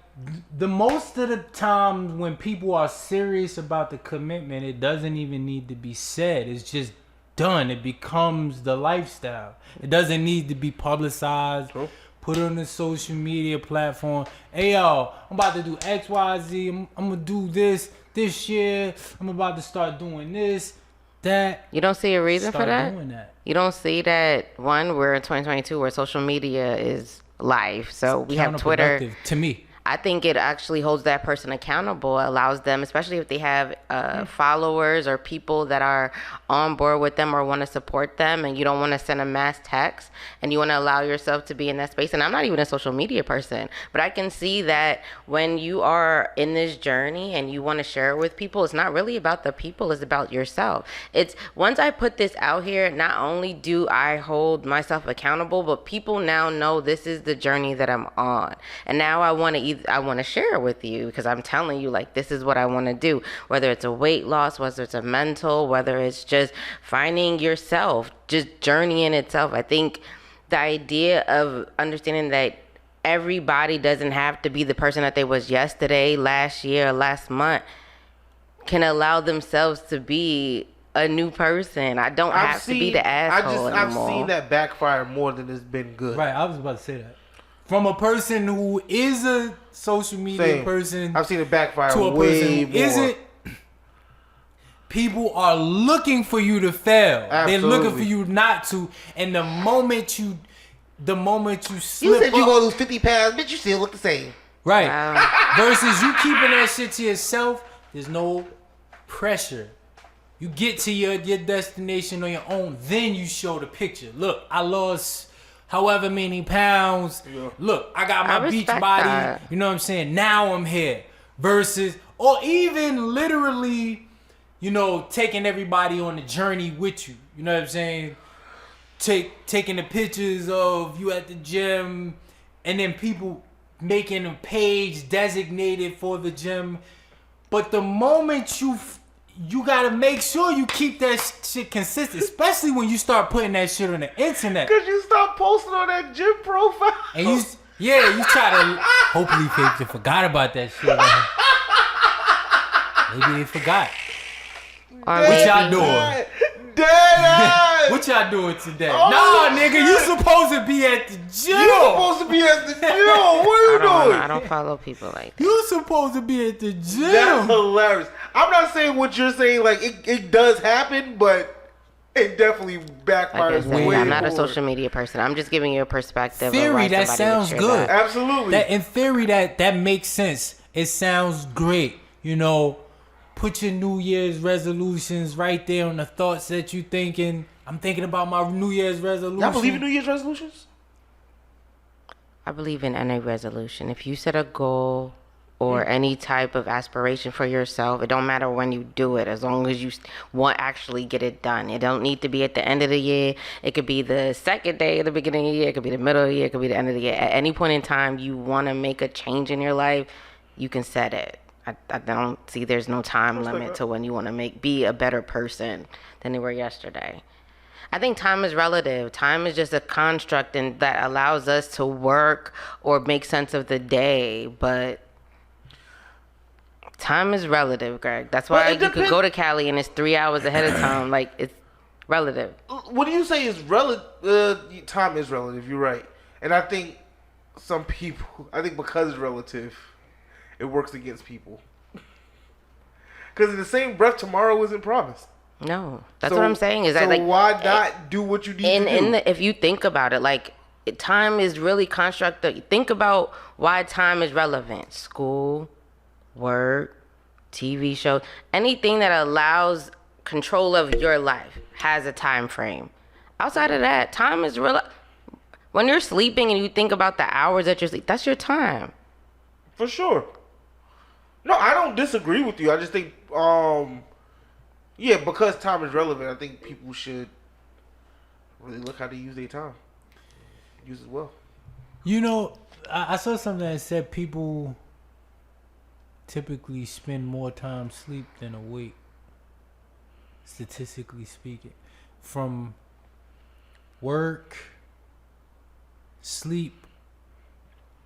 the most of the time when people are serious about the commitment, it doesn't even need to be said. It's just done. It becomes the lifestyle. It doesn't need to be publicized, put on the social media platform. Hey, yo, I'm about to do X, Y, Z. I'm going to do this year. I'm about to start doing this, that. You don't see a reason for that? Doing that. You don't see that, one, we're in 2022 where social media is live. So we have Twitter. To me. I think it actually holds that person accountable, allows them, especially if they have followers or people that are on board with them or want to support them, and you don't want to send a mass text and you want to allow yourself to be in that space. And I'm not even a social media person, but I can see that when you are in this journey and you want to share it with people, it's not really about the people, it's about yourself. It's once I put this out here, not only do I hold myself accountable, but people now know this is the journey that I'm on. And now I want to share it with you because I'm telling you, like, this is what I want to do, whether it's a weight loss, whether it's a mental, whether it's just finding yourself, just journeying itself. I think the idea of understanding that everybody doesn't have to be the person that they was yesterday, last year, last month, can allow themselves to be a new person. I don't have to be the asshole anymore. I've seen that backfire more than it's been good. Right, I was about to say that. From a person who is a social media person, I've seen it backfire to a way person who more. isn't. People are looking for you to fail. Absolutely. They're looking for you not to. And the moment you slip You said you up, gonna lose 50 pounds, bitch, you still look the same. right? Wow. Versus you keeping that shit to yourself. There's no pressure. You get to your destination on your own. Then you show the picture. Look, I lost however many pounds. Yeah. Look, I got my beach body. That. You know what I'm saying? Now I'm here. Versus, or even literally, you know, taking everybody on the journey with you. You know what I'm saying? Taking the pictures of you at the gym, and then people making a page designated for the gym. But the moment you gotta make sure you keep that shit consistent, especially when you start putting that shit on the internet. Cause you start posting on that gym profile. And you try to, hopefully they forgot about that shit. Maybe they forgot. What y'all doing? Dead What y'all doing today? Oh, nah, nigga, you supposed to be at the gym. You supposed to be at the gym. What are you doing? I don't follow people like that. You supposed to be at the gym. That's hilarious. I'm not saying what you're saying, like, it does happen, but it definitely backfires Like I said, way I'm not a more. social media person. I'm just giving you a perspective. Theory, of why that somebody would sounds share good. that. Absolutely. That in theory, that makes sense. It sounds great. You know, put your New Year's resolutions right there on the thoughts that you thinking. I'm thinking about my New Year's resolution. Y'all believe in New Year's resolutions? I believe in any resolution. If you set a goal or any type of aspiration for yourself, it don't matter when you do it, as long as you want actually get it done. It don't need to be at the end of the year. It could be the second day of the beginning of the year. It could be the middle of the year. It could be the end of the year. At any point in time you want to make a change in your life, you can set it. I don't see there's no time limit to when you want to be a better person than you were yesterday. I think time is relative. Time is just a construct and that allows us to work or make sense of the day, but time is relative, Greg. That's why you could go to Cali and it's 3 hours ahead of time. Like, it's relative. What do you say is relative? Time is relative. You're right. And I think some people, because it's relative, it works against people. Because in the same breath, tomorrow isn't promised. No, that's what I'm saying. Is so that like why not do what you need to do? If you think about it, like time is really constructed. Think about why time is relevant. School, work, TV shows, anything that allows control of your life has a time frame. Outside of that, time is real. When you're sleeping and you think about the hours that you're sleeping, that's your time. For sure. No, I don't disagree with you. I just think, because time is relevant, I think people should really look how to use their time. Use it well. You know, I saw something that said people typically spend more time asleep than awake, statistically speaking. From work, sleep,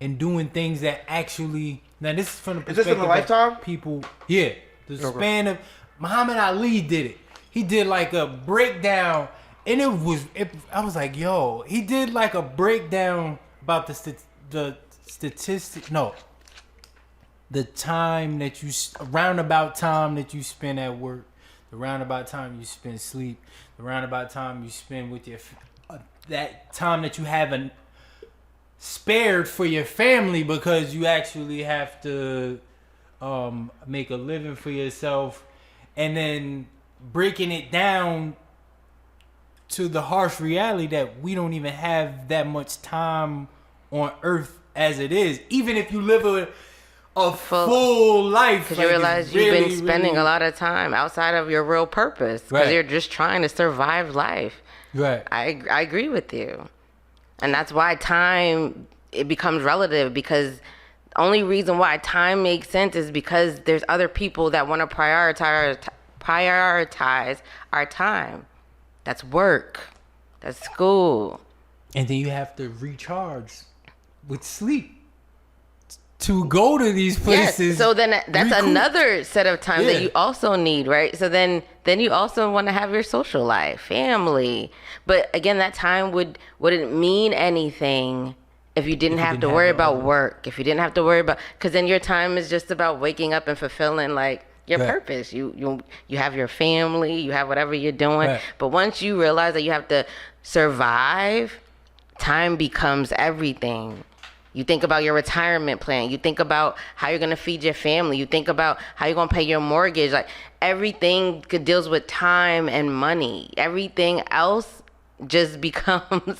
and doing things that actually... Now, this is from the perspective is this in a lifetime? People, yeah. The span of... Muhammad Ali did it. He did like a breakdown, and I was like, yo, he did like a breakdown about the statistic... No. The time that roundabout time that you spend at work, the roundabout time you spend sleep, the roundabout time you spend with your... that time that you have spared for your family because you actually have to make a living for yourself, and then breaking it down to the harsh reality that we don't even have that much time on earth as it is, even if you live a full life. Because you realize you've been spending a lot of time outside of your real purpose because you're just trying to survive life. Right. I agree with you. And that's why time, it becomes relative, because the only reason why time makes sense is because there's other people that want to prioritize our time. That's work. That's school. And then you have to recharge with sleep to go to these places. Yes, so then that's another set of time that you also need, right? So then you also want to have your social life, family. But again, that time wouldn't mean anything if you didn't have to worry about work. If you didn't have to worry about, because then your time is just about waking up and fulfilling like your purpose. You have your family, you have whatever you're doing. Right. But once you realize that you have to survive, time becomes everything. You think about your retirement plan. You think about how you're going to feed your family. You think about how you're going to pay your mortgage. Like, everything deals with time and money. Everything else just becomes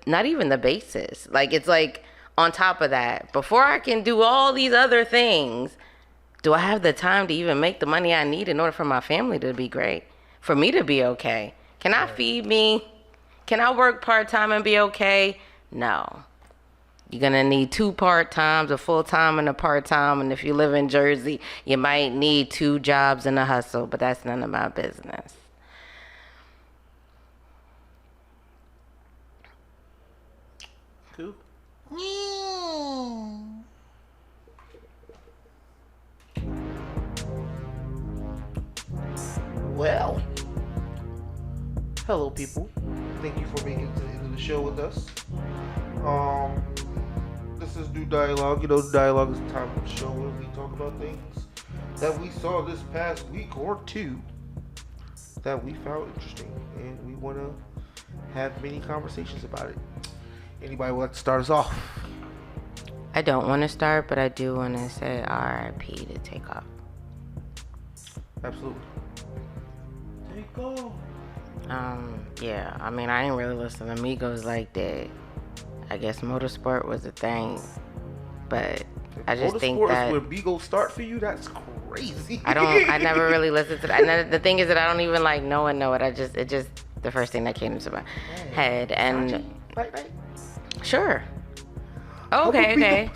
not even the basis. Like, it's like on top of that, before I can do all these other things, do I have the time to even make the money I need in order for my family to be great? For me to be okay? Can I feed me? Can I work part-time and be okay? No. You're going to need 2 part-times, a full-time and a part-time. And if you live in Jersey, you might need 2 jobs and a hustle, but that's none of my business. Cool. Well, hello, people. Thank you for making it to the end of the show with us. This is New Dialogue. You know, Dialogue is the time of the show where we talk about things that we saw this past week or 2 that we found interesting, and we want to have many conversations about it. Anybody want to start us off? I don't want to start, but I do want to say RIP to Takeoff. Absolutely. Take off. Yeah, I mean, I didn't really listen to Migos like that. I guess motorsport was a thing, but I just think Motorsports that where Migos start for you, that's crazy. I never really listened to that. And the thing is that I don't even like know it. It just the first thing that came into my head. And sure. Oh, okay.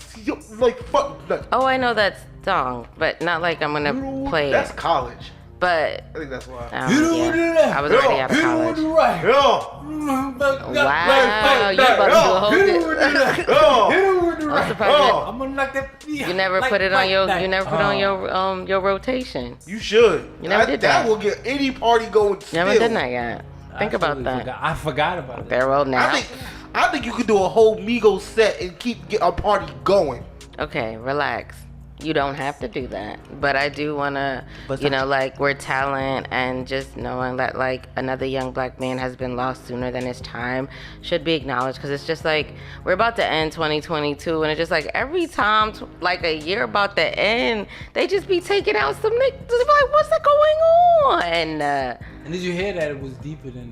Like fuck. Oh, I know that song, but not like I'm gonna play That's it. college. But I think that's why. I was already out of college. Wow, you about to do a whole bit. I'm surprised I'm gonna knock that. you never put it on your rotation. You should. You never did that. that. Will get any party going. Never still. did that yet. Think about that. I forgot about it. Very well now. I think you could do a whole Migos set and get a party going. Okay, relax. You don't have to do that, but I do want to, like, we're talent, and just knowing that, like, another young black man has been lost sooner than his time should be acknowledged, because it's just like we're about to end 2022, and it's just like every time like a year about to end, they just be taking out some niggas. They be like, what's that going on? And did you hear that it was deeper than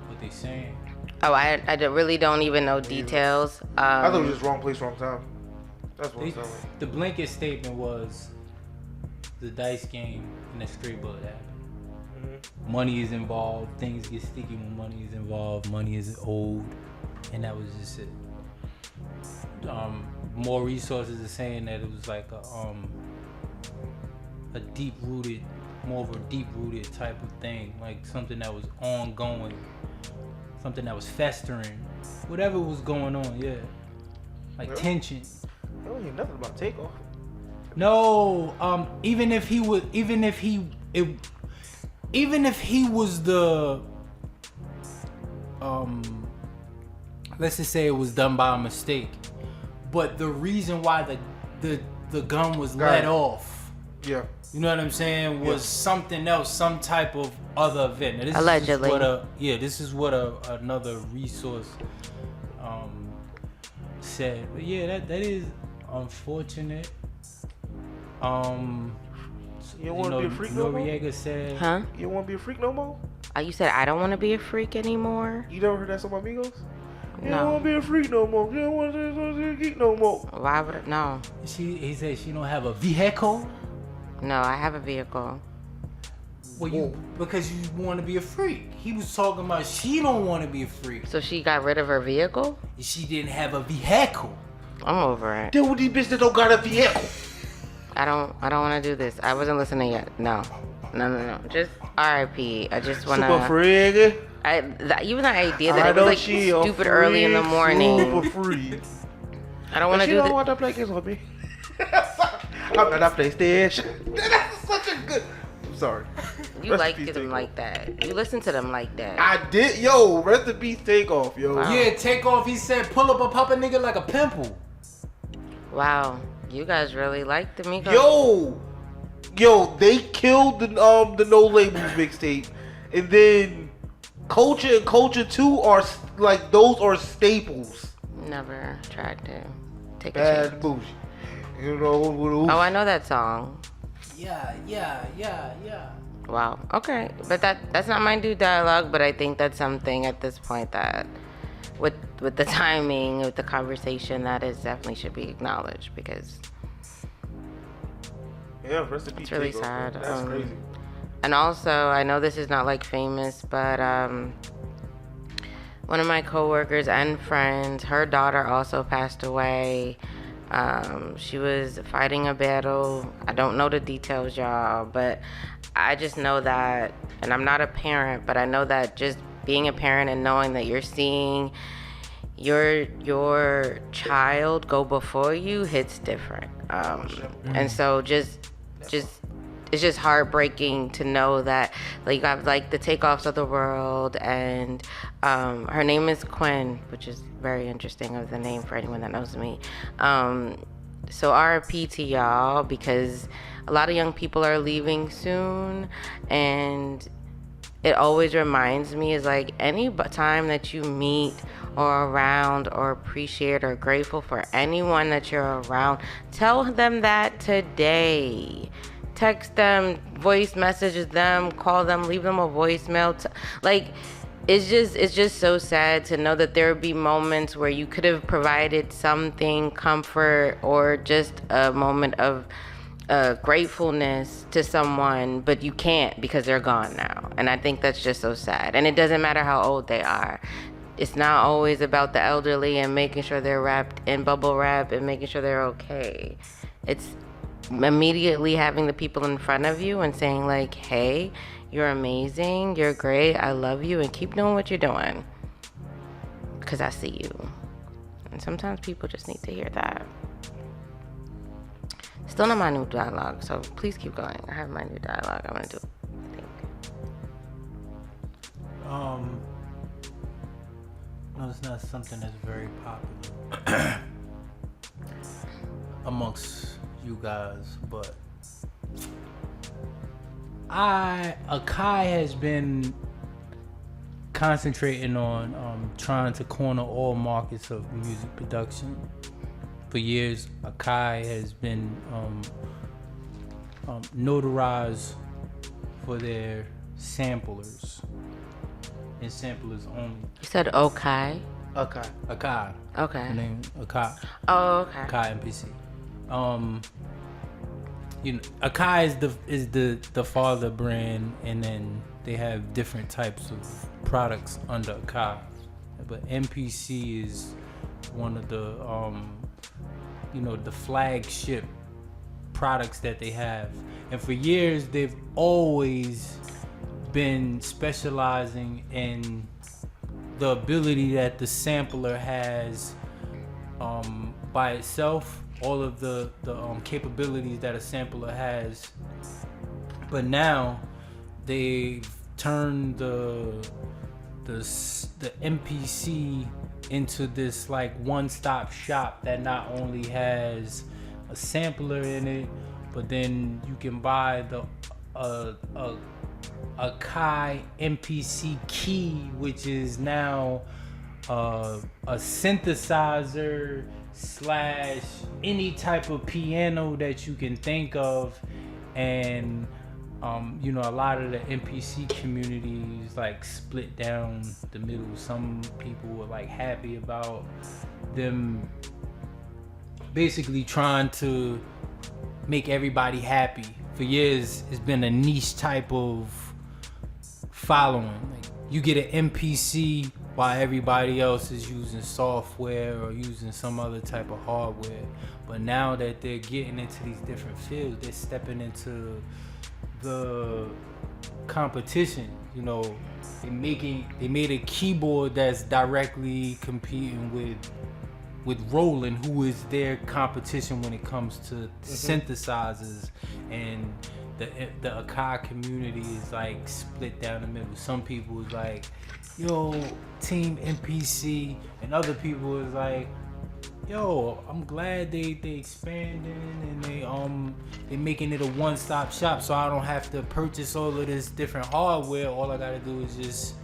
what they saying? Oh, I really don't even know details. I thought it was just wrong place, wrong time. That's what I'm saying. The blanket statement was the dice game and the straight bullet happened. Money is involved. Things get sticky when money is involved. Money is owed, and that was just it. More resources are saying that it was like a deep rooted, more of a deep rooted type of thing, like something that was ongoing, something that was festering, whatever was going on. Yeah, like tension. I don't hear nothing about Takeoff. No, even if he was the, let's just say it was done by a mistake, but the reason why the gun was let off, yeah, you know what I'm saying, was something else, some type of other event. Now, this allegedly. This is what another resource said. But yeah, that is unfortunate. You want to be a freak no more? Noriega said, huh? You don't want to be a freak no more? You said I don't want to be a freak anymore? You never heard that song by Migos? You No. don't want to be a freak no more. You don't want to be a geek no more. Why would no? he said she don't have a vehicle. No, I have a vehicle. Well, because you want to be a freak. He was talking about she don't want to be a freak. So she got rid of her vehicle? She didn't have a vehicle. I'm over it. Deal with these bitches that don't got a vehicle. I don't want to do this. I wasn't listening yet. No. Just R.I.P. I just want Super to. freak. Even the idea that it was like stupid early in the morning. Super freak. I don't want to do that. You that. don't want to play games with me. I'm not a PlayStation. That's such a good. I'm sorry. You like them like that. You listen to them like that. I did. Yo, rest in peace, Takeoff, yo. Wow. Yeah, Takeoff. He said, pull up a pop a nigga like a pimple. Wow. You guys really like the Migos. Yo, they killed the No Labels mixtape, and then Culture and Culture 2 are like those are staples. Never tried to take a Bad chance. bougie. You know. Oh, I know that song. Yeah. Wow. Okay, but that's not my new dialogue. But I think that's something at this point that, with the timing of the conversation, that is definitely should be acknowledged because. Yeah, rest in peace. It's really Takeoff, sad. man. That's crazy. And also, I know this is not like famous, but one of my coworkers and friends, her daughter also passed away. She was fighting a battle. I don't know the details, y'all, but I just know that, and I'm not a parent, but I know that just being a parent and knowing that you're seeing your child go before you hits different. And so just it's just heartbreaking to know that like you got like the Takeoffs of the world, and her name is Quinn, which is very interesting of the name for anyone that knows me. So RIP to y'all, because a lot of young people are leaving soon, and it always reminds me is like any time that you meet or around or appreciate or grateful for anyone that you're around, tell them that today. Text them, voice messages them, call them, leave them a voicemail. Like, it's just so sad to know that there would be moments where you could have provided something, comfort, or just a moment of gratefulness to someone, but you can't because they're gone now. And I think that's just so sad. And it doesn't matter how old they are. It's not always about the elderly and making sure they're wrapped in bubble wrap and making sure they're okay. It's immediately having the people in front of you and saying like, hey, you're amazing, you're great, I love you, and keep doing what you're doing because I see you. And sometimes people just need to hear that. Still not my new dialogue, so please keep going. I have my new dialogue I want to do, I think. No, it's not something that's very popular amongst you guys, but Akai has been concentrating on trying to corner all markets of music production. For years, Akai has been notarized for their samplers and samplers only. You said Okai? Akai. Okay. Her name Akai. Oh, okay. Akai MPC. You know, Akai is the father brand, and then they have different types of products under Akai. But MPC is one of the the flagship products that they have. And for years they've always been specializing in the ability that the sampler has by itself, all of the capabilities that a sampler has. But now they've turned the MPC into this like one-stop shop that not only has a sampler in it, but then you can buy the Akai MPC key, which is now a synthesizer / any type of piano that you can think of. And a lot of the MPC community is like split down the middle. Some people were like happy about them basically trying to make everybody happy. For years, it's been a niche type of following. Like, you get an MPC while everybody else is using software or using some other type of hardware. But now that they're getting into these different fields, they're stepping into the competition. They made a keyboard that's directly competing with Roland, who is their competition when it comes to synthesizers. And the Akai community is like split down the middle. Some people is like, yo, team MPC, and other people is like, yo, I'm glad they expanding and they making it a one-stop shop, so I don't have to purchase all of this different hardware. All I gotta do is just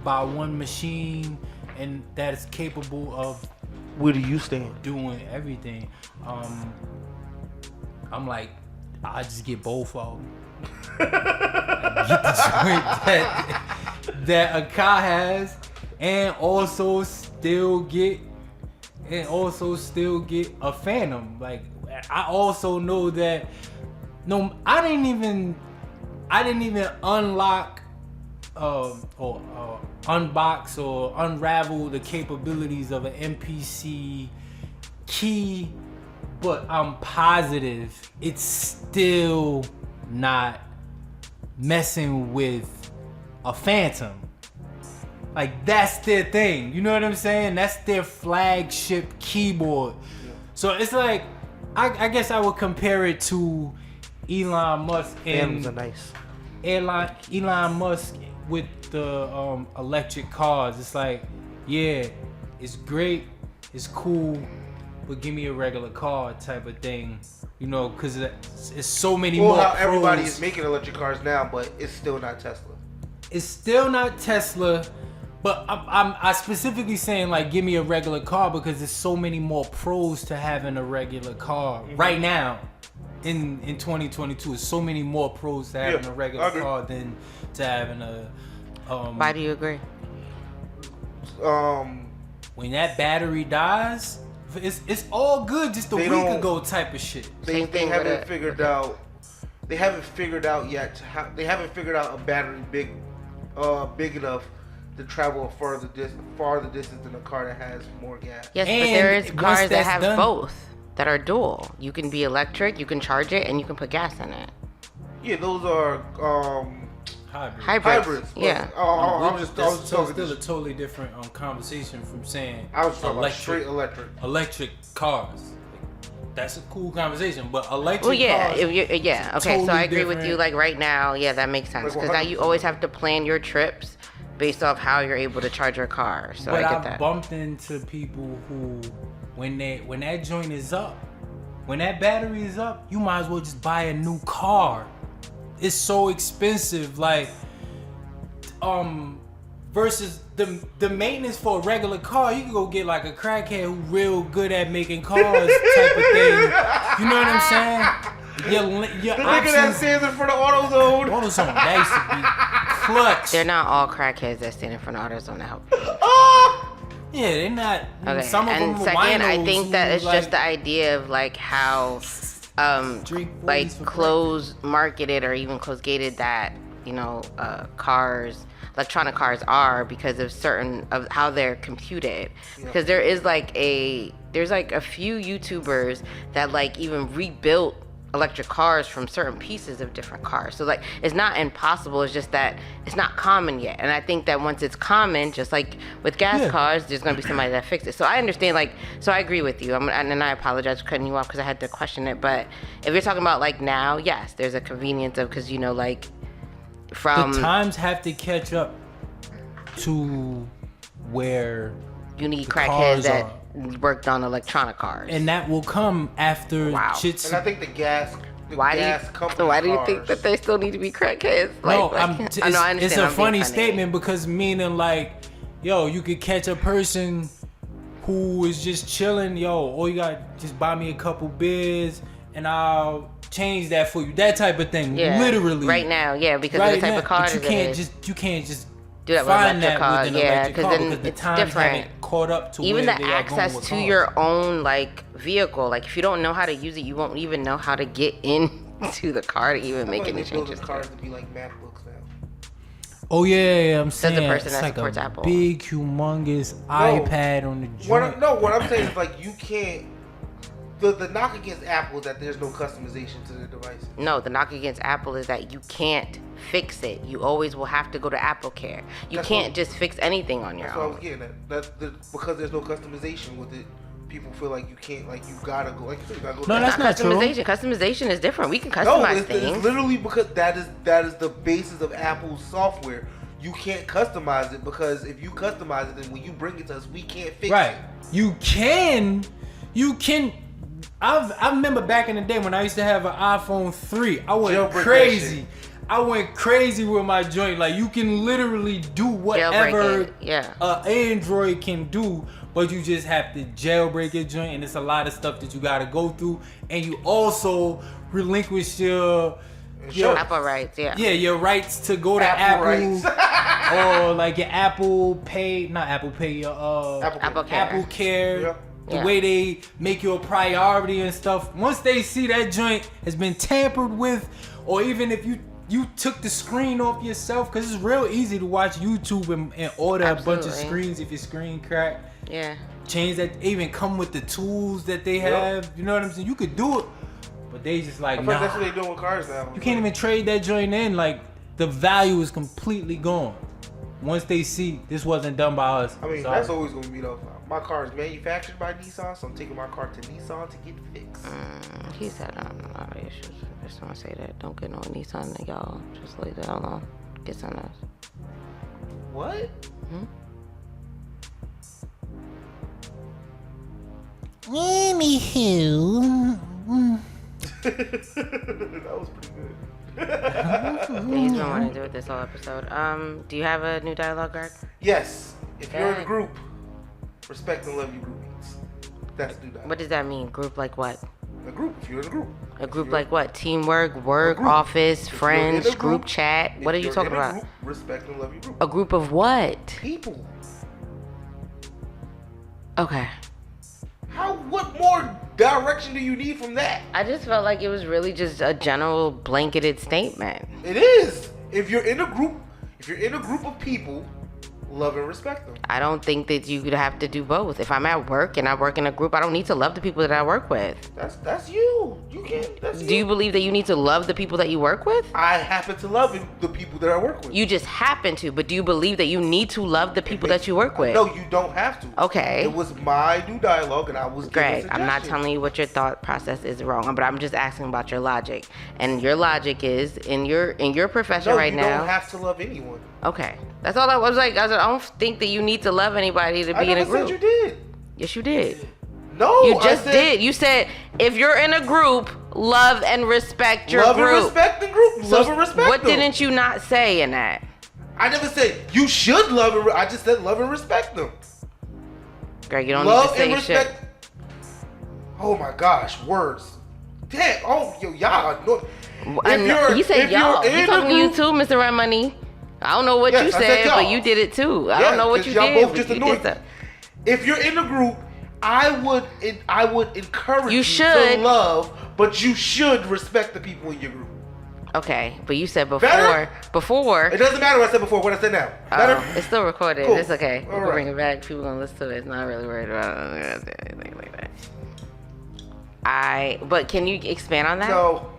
buy one machine, and that is capable of Where do you stand? doing everything. I'm like, I just get both of them. Get the joint that Akai has, and also still get a Phantom. Like, I also know that I didn't even unlock or unbox or unravel the capabilities of an MPC key, but I'm positive it's still not messing with a Phantom. Like, that's their thing. You know what I'm saying? That's their flagship keyboard. Yeah. So it's like, I guess I would compare it to Elon Musk and Elon Musk with the electric cars. It's like, yeah, it's great, it's cool, but give me a regular car type of thing. Because it's so many more how pros. everybody is making electric cars now, but it's still not Tesla. It's still not Tesla, but I'm specifically saying, like, give me a regular car, because there's so many more pros to having a regular car right now. In 2022, there's so many more pros to having a regular car than to having Why do you agree? When that battery dies, it's all good. Just a week ago type of shit. They haven't figured out. They haven't figured out yet. They haven't figured out a battery big enough to travel a farther distance than a car that has more gas. Yes, And but there is cars that have done, both that are dual. You can be electric, you can charge it, and you can put gas in it. Yeah, those are Hybrids. Yeah. I was talking still a totally different conversation from saying I was talking about straight electric cars. That's a cool conversation, but electric Well, yeah, cars. Okay, totally so I agree with different. you. Like right now, yeah, that makes sense because now you always have to plan your trips based off how you're able to charge your car. So But I get that. bumped into people who, when that joint is up, when that battery is up, you might as well just buy a new car. It's so expensive, like, versus the maintenance for a regular car. You can go get like a crackhead who real good at making cars type of thing. You know what I'm saying? Your the nigga that stands in front of AutoZone. AutoZone, that used to be clutch. They're not all crackheads that stand in front of AutoZone to help you. Yeah, they're not. Okay. Some of And them second, I winos think that who, it's just the idea of like how drink like 40s for close marketed or even close gated that electronic cars are because of certain of how they're computed. Because there's like a few YouTubers that like even rebuilt electric cars from certain pieces of different cars. So like it's not impossible, it's just that it's not common yet. And I think that once it's common, just like with gas cars, there's going to be somebody that fixes it. So I understand, like, so I agree with you. And I apologize for cutting you off because I had to question it. But if you're talking about like now, yes, there's a convenience of, because like from the times have to catch up to where you need the crackheads cars that worked on electronic cars. and that will come after shit's. And I think the gas company. Why do you think that they still need to be crackheads? No, I understand. It's a I'm being funny statement because meaning like, yo, you could catch a person who is just chilling. Yo, all you got, just buy me a couple beers and I'll change that for you. That type of thing. Yeah, Literally. right now, yeah, because of the type of car but you can't just do that with find electric that car, with an yeah, electric car then because the it's times different. haven't caught up to Even where the they are going access with to cars. your own like vehicle, like if you don't know how to use it, you won't even know how to get into the car to even make any changes. Cars to be like MacBooks now. Oh yeah, I'm saying the person it's that like supports a Apple. big, humongous iPad on the joint. What I'm saying is like you can't. The knock against Apple is that there's no customization to the device. No, the knock against Apple is that you can't fix it. You always will have to go to Apple Care. You can't just fix anything on your That's what I own. was getting at. Because there's no customization with it, people feel like you can't, like you gotta go. Like you gotta go. No, that's not true. Customization. Customization is different. We can No, customize things. it's literally because that is the basis of Apple's software. You can't customize it because if you customize it, then when you bring it to us, we can't fix Right. it. You can. I remember back in the day when I used to have an iPhone 3. I went Jailbreak crazy. I went crazy with my joint. Like you can literally do whatever Android can do, but you just have to jailbreak your joint, and it's a lot of stuff that you gotta go through, and you also relinquish your Apple rights, yeah. Yeah, your rights to go to Apple or like your Apple Pay, not Apple Pay, your Apple Care. Apple Care. Yeah. The Yeah. way they make you a priority and stuff. Once they see that joint has been tampered with, or even if you took the screen off yourself, because it's real easy to watch YouTube and order a bunch of Absolutely. screens if your screen cracked. Yeah. Change that, even come with the tools that they have. You know what I'm saying? You could do it, but they just like, I feel like nah. that's what they doing with cars now. You can't even trade that joint in. Like the value is completely gone. Once they see this wasn't done by us. I mean, Sorry. that's always gonna be though. My car is manufactured by Nissan, so I'm taking my car to Nissan to get fixed. He said, I don't know a lot of issues. I just want to say that. Don't get no Nissan, y'all. Just leave that alone. Get something else. What? Anywho. That was pretty good. He's been wanting to do it this whole episode. Do you have a new dialogue, Greg? Yes. If you're in a Good. group, respect and love your groupies. That's the new dialogue. What does that mean? Group like what? A group. If you're in a group. A group like what? Teamwork, work, office, friends, group chat. What are you talking about? Group, respect and love your group. A group of what? People. Okay. What more direction do you need from that? I just felt like it was really just a general blanketed statement. It is. If you're in a group of people, love and respect them. I don't think that you could have to do both. If I'm at work and I work in a group, I don't need to love the people that I work with. That's you. You can't. That's Do you believe that you need to love the people that you work with? I happen to love the people that I work with. You just happen to, but do you believe that you need to love the people that you work with? No, you don't have to. Okay. It was my new dialogue, and I was Greg, giving I'm not suggestions. telling you what your thought process is wrong, but I'm just asking about your logic. And your logic is in your profession right now. No, you don't have to love anyone. Okay, that's all I was like. I don't think that you need to love anybody to be in a group. I never said you did. Yes, you did. No, you just did. You said if you're in a group, love and respect your group. Love and respect the group. So love and respect what them. didn't you not say in that? I never said you should love and. I just said love and respect them. Greg, you don't Love need and to say shit. respect. Oh my gosh, words. Damn. Oh, yo, y'all. No. You said y'all. You talking to you too, Mr. Rent Money. I don't know what you said, but you did it too. I don't know what you y'all did. Both just annoyed. If you're in a group, I would encourage you to love, but you should respect the people in your group. Okay, but you said before. Better? Before. It doesn't matter what I said before. What I said now. Better? It's still recorded. Cool. It's okay. All We'll right. bring it back. People gonna listen to it. It's not really worried about anything like that. But can you expand on that? No.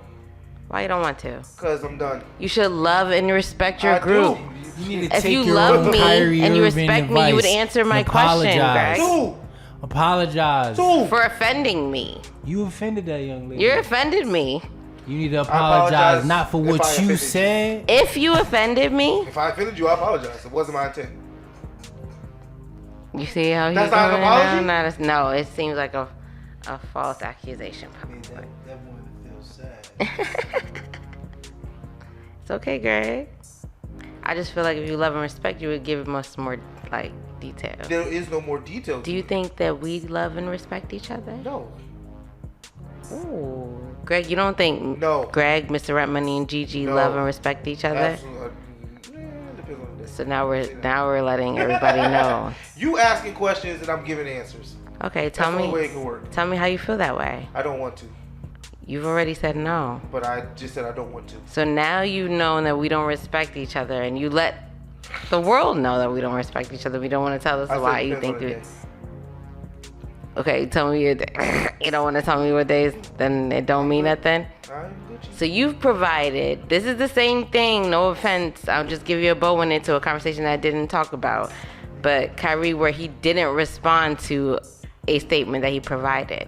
Why you don't want to? Because I'm done. You should love and respect your I group. do. You need to If take you your love own me Kyrie and you Irving respect me, you would advice answer my and question, apologize. Greg. Apologize. For offending me. You offended that young lady. You offended me. You need to apologize, not for what you offended said. If you offended me. If I offended you, I apologize. It wasn't my intent. You see how he's That's doing not an apology? No, it seems like a false accusation. That woman feels sad. It's okay, Greg. I just feel like if you love and respect, you would give us more like detail. There is no more detail. Do you think that we love and respect each other? No. Ooh. Greg, you don't think Greg, Mr. Rent Money, and Gigi love and respect each other? Absolutely. Depends on the day. So now we're letting everybody know. You asking questions and I'm giving answers. Okay, That's the only way it can work. Tell me how you feel that way. I don't want to. You've already said no. But I just said I don't want to. So now you know that we don't respect each other, and you let the world know that we don't respect each other. We don't want to tell us why you think that. Okay, tell me your day. You don't want to tell me what days, then it don't mean nothing. So you've provided. This is the same thing. No offense. I'll just give you a bow in into a conversation that I didn't talk about. But Kyrie, where he didn't respond to a statement that he provided.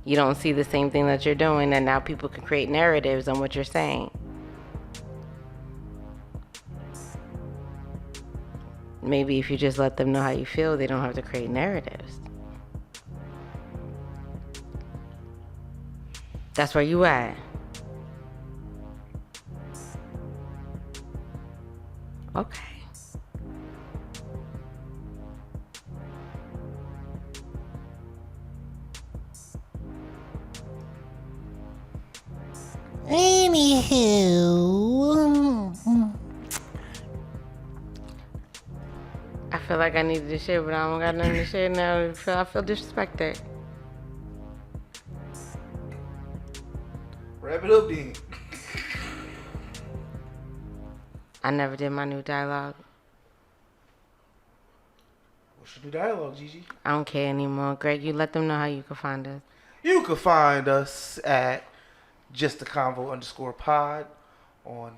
You don't see the same thing that you're doing, and now people can create narratives on what you're saying. Maybe if you just let them know how you feel, they don't have to create narratives. That's where you at. Okay. Anywho. I feel like I needed to share, but I don't got nothing to share now. I feel disrespected. Wrap it up, then. I never did my new dialogue. What's your new dialogue, Gigi? I don't care anymore. Greg, you let them know how you can find us. You can find us at JustAConvo_pod on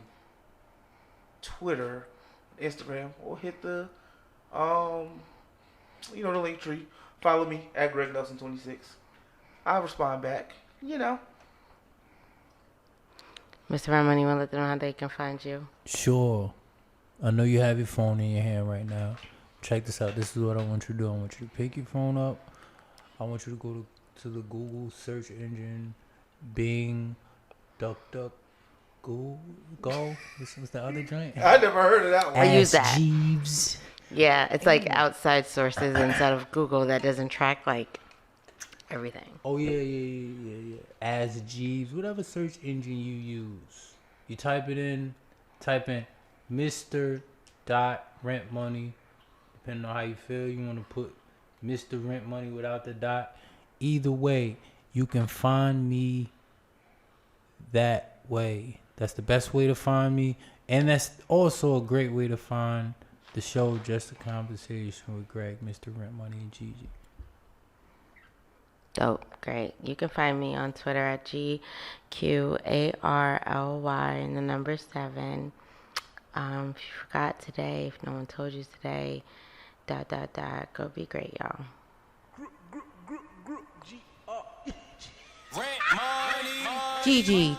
Twitter, Instagram, or hit the the Linktree. Follow me at Greg Nelson26. I'll respond back. Mr. Ramon, you want to let them know how they can find you? Sure. I know you have your phone in your hand right now. Check this out. This is what I want you to do. I want you to pick your phone up. I want you to go to the Google search engine, Bing, DuckDuck, Go. This was the other joint. I never heard of that one. I use that. Jeeves. Yeah, it's like outside sources instead of Google that doesn't track like everything. Oh yeah. As Jeeves, whatever search engine you use, you type in Mr.RENTMONEY. Depending on how you feel, you want to put Mr. Rent Money without the dot. Either way, you can find me that way. That's the best way to find me, and that's also a great way to find the show Just a Conversation with Greg, Mr. Rent Money, and Gigi. Dope, great. You can find me on Twitter at GQARLY and the number 7. If you forgot today, if no one told you today, ... Go be great, y'all. Gigi.